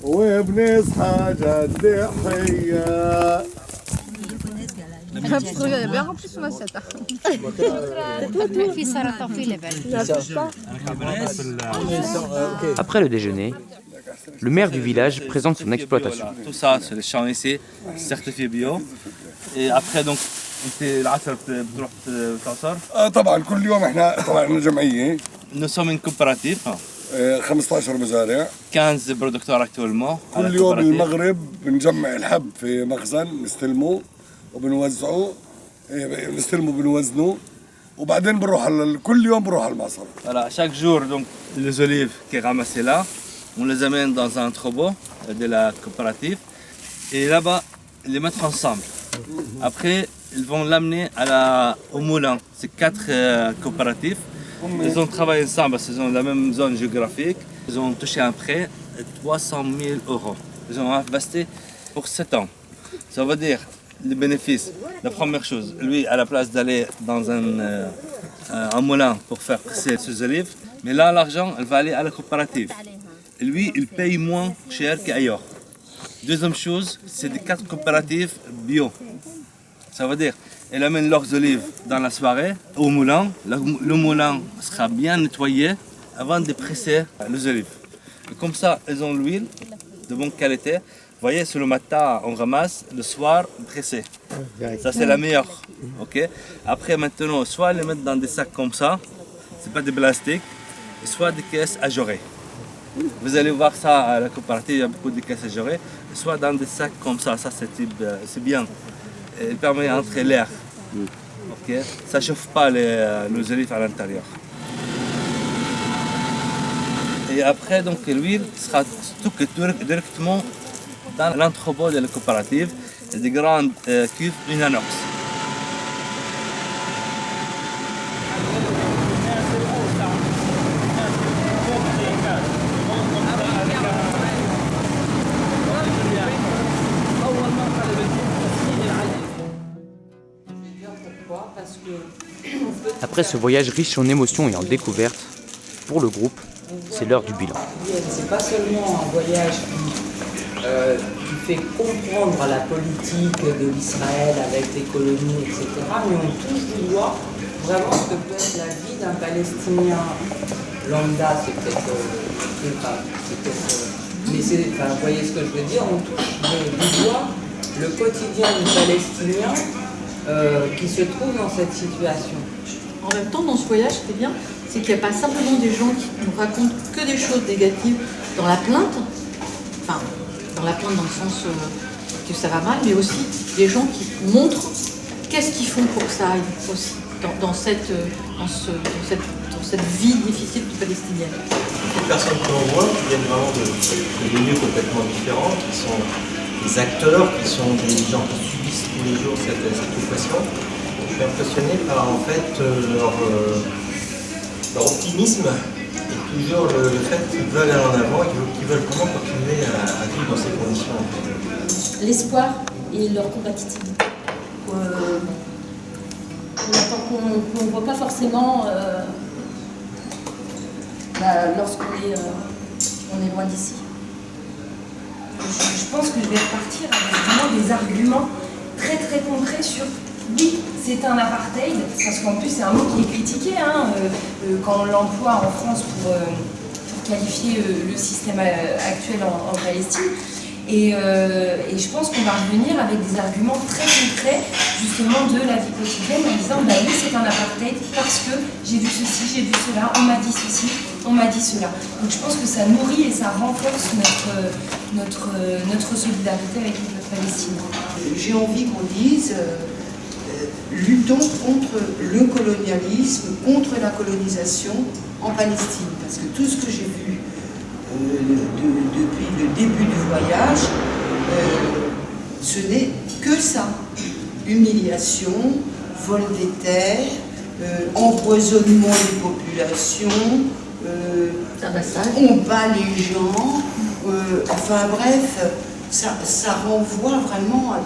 وبنصحى جد حية. Parce qu'il y a bien rempli son assiette. Après le déjeuner, le maire du village présente son exploitation. Tout ça, c'est les champs ici, certifiés bio. Et après, donc, طبعا كل يوم احنا طبعا جمعية. Nous sommes une coopérative. 15 مزارع. 15 producteurs actuellement. كل يوم المغرب بنجمع الحب في مخزن نستلمه وبنوزعه نستلمه بنوزنه وبعدين بنروح كل يوم بنروح على المعصرة. Voilà, chaque jour donc les olives qui est ramassées là, on les amène dans un entrepôt de la coopérative et là-bas les mettre ensemble. Après ils vont l'amener au moulin. C'est 4 coopératives. Ils ont travaillé ensemble parce qu'ils ont la même zone géographique. Ils ont touché un prêt de 300 000 €. Ils ont investi pour 7 ans. Ça veut dire les bénéfices. La première chose, lui, à la place d'aller dans un moulin pour faire presser ses olives, mais là, l'argent, elle va aller à la coopérative. Et lui, il paye moins cher qu'ailleurs. Deuxième chose, c'est des 4 coopératives bio. Ça veut dire, ils amènent leurs olives dans la soirée au moulin. Le moulin sera bien nettoyé avant de presser les olives. Et comme ça, ils ont l'huile de bonne qualité. Vous voyez, sur le matin, on ramasse, le soir, pressé. Ça, c'est la meilleure. Okay? Après, maintenant, soit les mettre dans des sacs comme ça, c'est pas des plastiques, soit des caisses ajourées. Vous allez voir ça à la coopérative, il y a beaucoup de caisses ajourées, soit dans des sacs comme ça, c'est bien. Il permet d'entrer l'air. Okay? Ça ne chauffe pas les olives à l'intérieur. Et après, donc, l'huile sera stockée directement dans l'entrepôt de la coopérative, des grandes cuves en inox. Après ce voyage riche en émotions et en découvertes, pour le groupe, c'est l'heure du bilan. C'est pas seulement un voyage qui fait comprendre la politique de l'Israël avec les colonies, etc. Mais on touche du doigt vraiment ce que peut être la vie d'un Palestinien lambda, c'est peut-être, mais vous voyez ce que je veux dire, on touche du doigt le quotidien du Palestinien qui se trouve dans cette situation. En même temps, dans ce voyage, ce qui est bien, c'est qu'il n'y a pas simplement des gens qui nous racontent que des choses négatives dans la plainte, enfin, dans la plainte dans le sens que ça va mal, mais aussi des gens qui montrent qu'est-ce qu'ils font pour que ça aille aussi dans cette vie difficile du Palestinien. Les personnes que l'on voit qui viennent vraiment de milieux complètement différents, qui sont des acteurs, qui sont des gens qui subissent tous les jours cette oppression. Je suis impressionné par en fait leur optimisme et toujours le fait qu'ils veulent aller en avant et qu'ils veulent vraiment continuer à vivre dans ces conditions. L'espoir et leur combativité. Qu'on ne voit pas forcément lorsqu'on est loin d'ici. Je pense que je vais repartir avec vraiment des arguments très très concrets sur oui, c'est un apartheid, parce qu'en plus c'est un mot qui est critiqué quand on l'emploie en France pour qualifier le système actuel en Palestine. Et je pense qu'on va revenir avec des arguments très concrets justement de la vie quotidienne en disant bah oui c'est un apartheid parce que j'ai vu ceci, j'ai vu cela, on m'a dit ceci, on m'a dit cela. Donc je pense que ça nourrit et ça renforce notre solidarité avec le peuple palestinien. J'ai envie qu'on dise luttons contre le colonialisme, contre la colonisation en Palestine. Parce que tout ce que j'ai vu depuis le début du voyage, ce n'est que ça. Humiliation, vol des terres, empoisonnement des populations, on bat les gens, enfin bref, ça renvoie vraiment à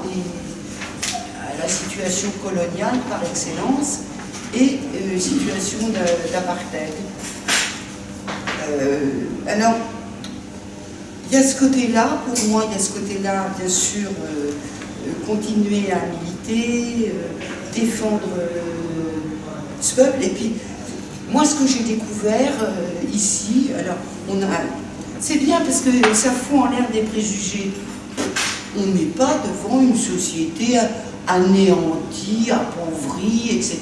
la situation coloniale par excellence et situation d'apartheid. Alors, il y a ce côté-là, pour moi, il y a ce côté-là, bien sûr, continuer à militer, défendre ce peuple. Et puis, moi, ce que j'ai découvert ici, alors, c'est bien parce que ça fout en l'air des préjugés. On n'est pas devant une société anéantie, appauvrie, etc.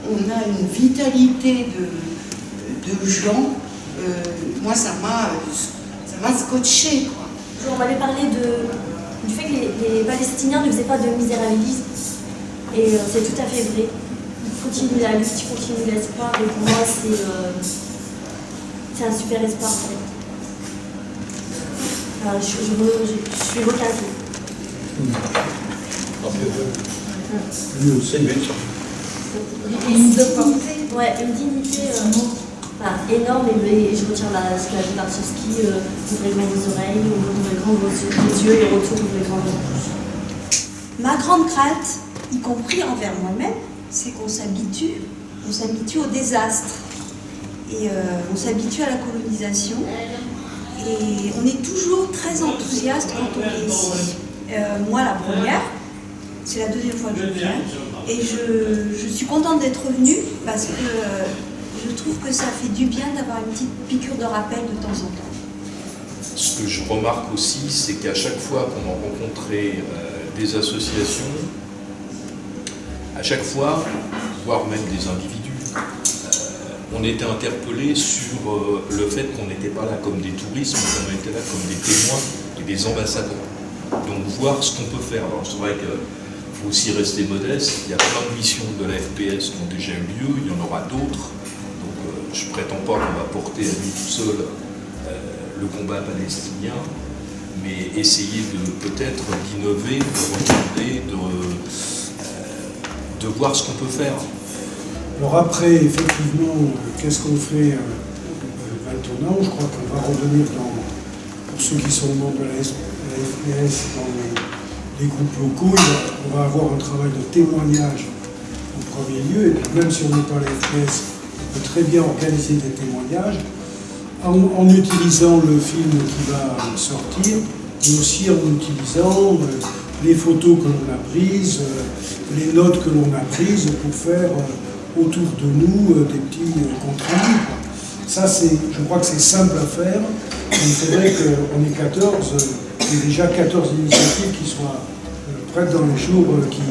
On a une vitalité de gens. Moi, ça m'a scotché, quoi. On m'avait parlé du fait que les Palestiniens ne faisaient pas de misérabilisme. Et c'est tout à fait vrai. Ils continuent la lutte, ils continuent l'espoir. Et pour moi, c'est un super espoir, en fait. Enfin, je suis recasée. Une dignité énorme, et je retiens ce qu'a dit Bartowski, ouvrez grand vos oreilles, ouvrez grand vos yeux, et retour, ouvrez grand vos bouches. Ma grande crainte, y compris envers moi-même, c'est qu'on s'habitue au désastre. Et on s'habitue à la colonisation. Et on est toujours très enthousiaste quand on est ici. Moi, la première, c'est la deuxième fois que je viens. Et je suis contente d'être venue parce que je trouve que ça fait du bien d'avoir une petite piqûre de rappel de temps en temps. Ce que je remarque aussi, c'est qu'à chaque fois qu'on a rencontré des associations, à chaque fois, voire même des individus, on était interpellés sur le fait qu'on n'était pas là comme des touristes, mais qu'on était là comme des témoins et des ambassadeurs. Donc voir ce qu'on peut faire. Alors c'est vrai qu'il faut aussi rester modeste, il y a plein de missions de la FPS qui ont déjà eu lieu, il y en aura d'autres. Donc je ne prétends pas qu'on va porter à lui tout seul le combat palestinien, mais essayer peut-être d'innover, de regarder, de voir ce qu'on peut faire. Alors après, effectivement, qu'est-ce qu'on fait maintenant? Je crois qu'on va revenir pour ceux qui sont membres de la FPS, dans les groupes locaux, on va avoir un travail de témoignage en premier lieu, et puis même si on n'est pas la FPS, on peut très bien organiser des témoignages en utilisant le film qui va sortir, mais aussi en utilisant les photos que l'on a prises, les notes que l'on a prises pour faire autour de nous des petits comptes rendus. Ça, je crois que c'est simple à faire. Il faudrait qu'on ait 14, il y a déjà 14 initiatives qui soient prêtes dans les jours qui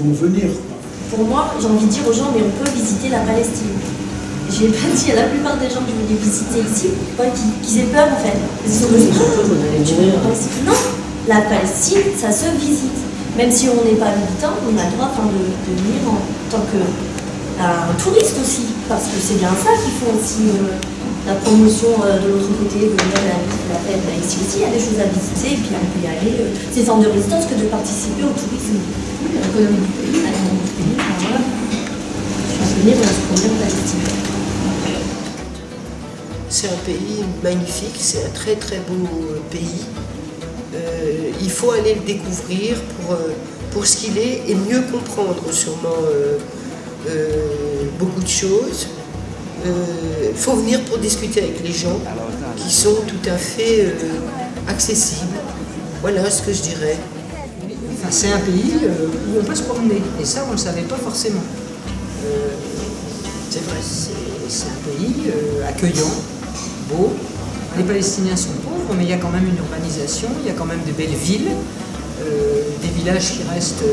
vont venir. Pour moi, j'ai envie de dire aux gens, mais on peut visiter la Palestine. Je n'ai pas dit à la plupart des gens qui voulaient visiter ici, qu'ils aient peur en fait. Ils sont non, la Palestine, ça se visite. Même si on n'est pas militant, on a le droit de venir en tant que touriste aussi, parce que c'est bien ça qu'ils font aussi la promotion de l'autre côté, de la fête. Ici aussi, il y a des choses à visiter, et puis on peut y aller. C'est une forme de résistance que de participer au tourisme, à l'économie du pays, à l'économie du pays. Enfin, voilà. Je vais venir dans ce problème Palestine. C'est un pays magnifique, c'est un très très beau pays. Il faut aller le découvrir pour ce qu'il est et mieux comprendre sûrement beaucoup de choses. Il faut venir pour discuter avec les gens qui sont tout à fait accessibles. Voilà ce que je dirais. Enfin, c'est un pays où on peut se promener, et ça on ne le savait pas forcément. C'est vrai. C'est un pays accueillant, beau. Les Palestiniens sont pauvres, mais il y a quand même une urbanisation, il y a quand même de belles villes, des villages qui restent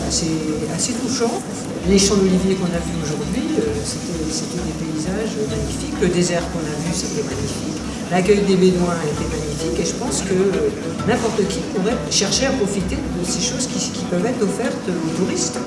assez touchants. Les champs d'oliviers qu'on a vus aujourd'hui, c'était des paysages magnifiques. Le désert qu'on a vu, c'était magnifique. L'accueil des Bédouins était magnifique, et je pense que n'importe qui pourrait chercher à profiter de ces choses qui peuvent être offertes aux touristes.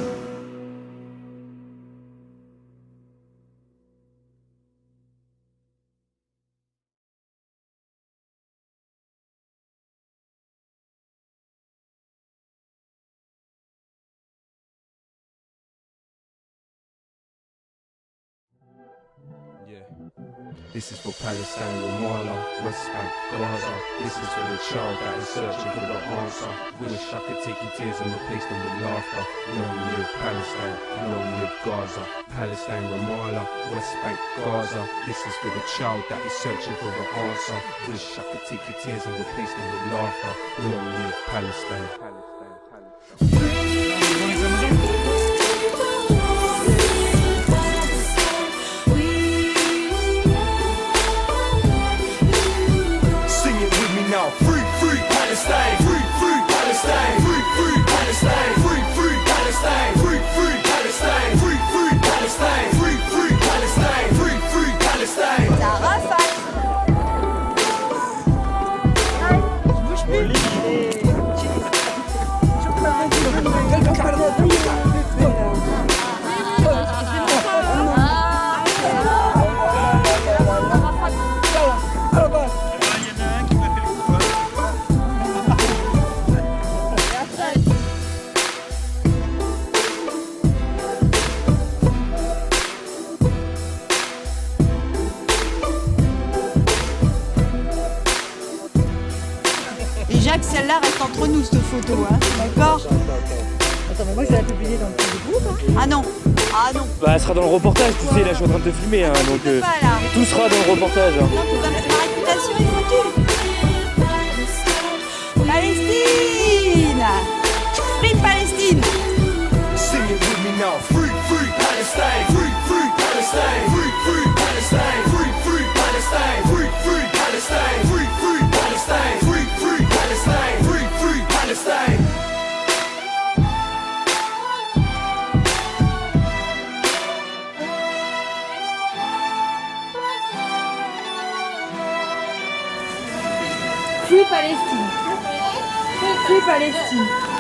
Yeah. This is for Palestine, Ramallah, West Bank, Gaza. This is for the child that is searching for the answer. Wish I could take your tears and replace them with laughter. Long live Palestine, long live Gaza. Palestine, Ramallah, West Bank, Gaza. This is for the child that is searching for the answer. Wish I could take your tears and replace them with laughter. Long live Palestine. Free, free Palestine, free, free Palestine, free, free Palestine, free, free Palestine, free, free Palestine, free, free Palestine, free, free Palestine, free, free Palestine. Ça rafale. Bouge plus. Et Jacques, celle-là reste entre nous, cette photo, hein, d'accord? Attends, mais moi je vais la publier dans le groupe. Hein. Ah non, ah non. Bah, elle sera dans le reportage, tu sais, là je suis en train de te filmer, hein, donc tout sera dans le reportage. Hein. Non, tu vas mettre ma réputation est foutue. Palestine! Free Palestine! Sing it with me now. Free, free Palestine, free, free Palestine, free, free Palestine, free, free Palestine, free, free Palestine, free, free Palestine, free, free Palestine, free, free Palestine. Free Palestine. Free Palestine.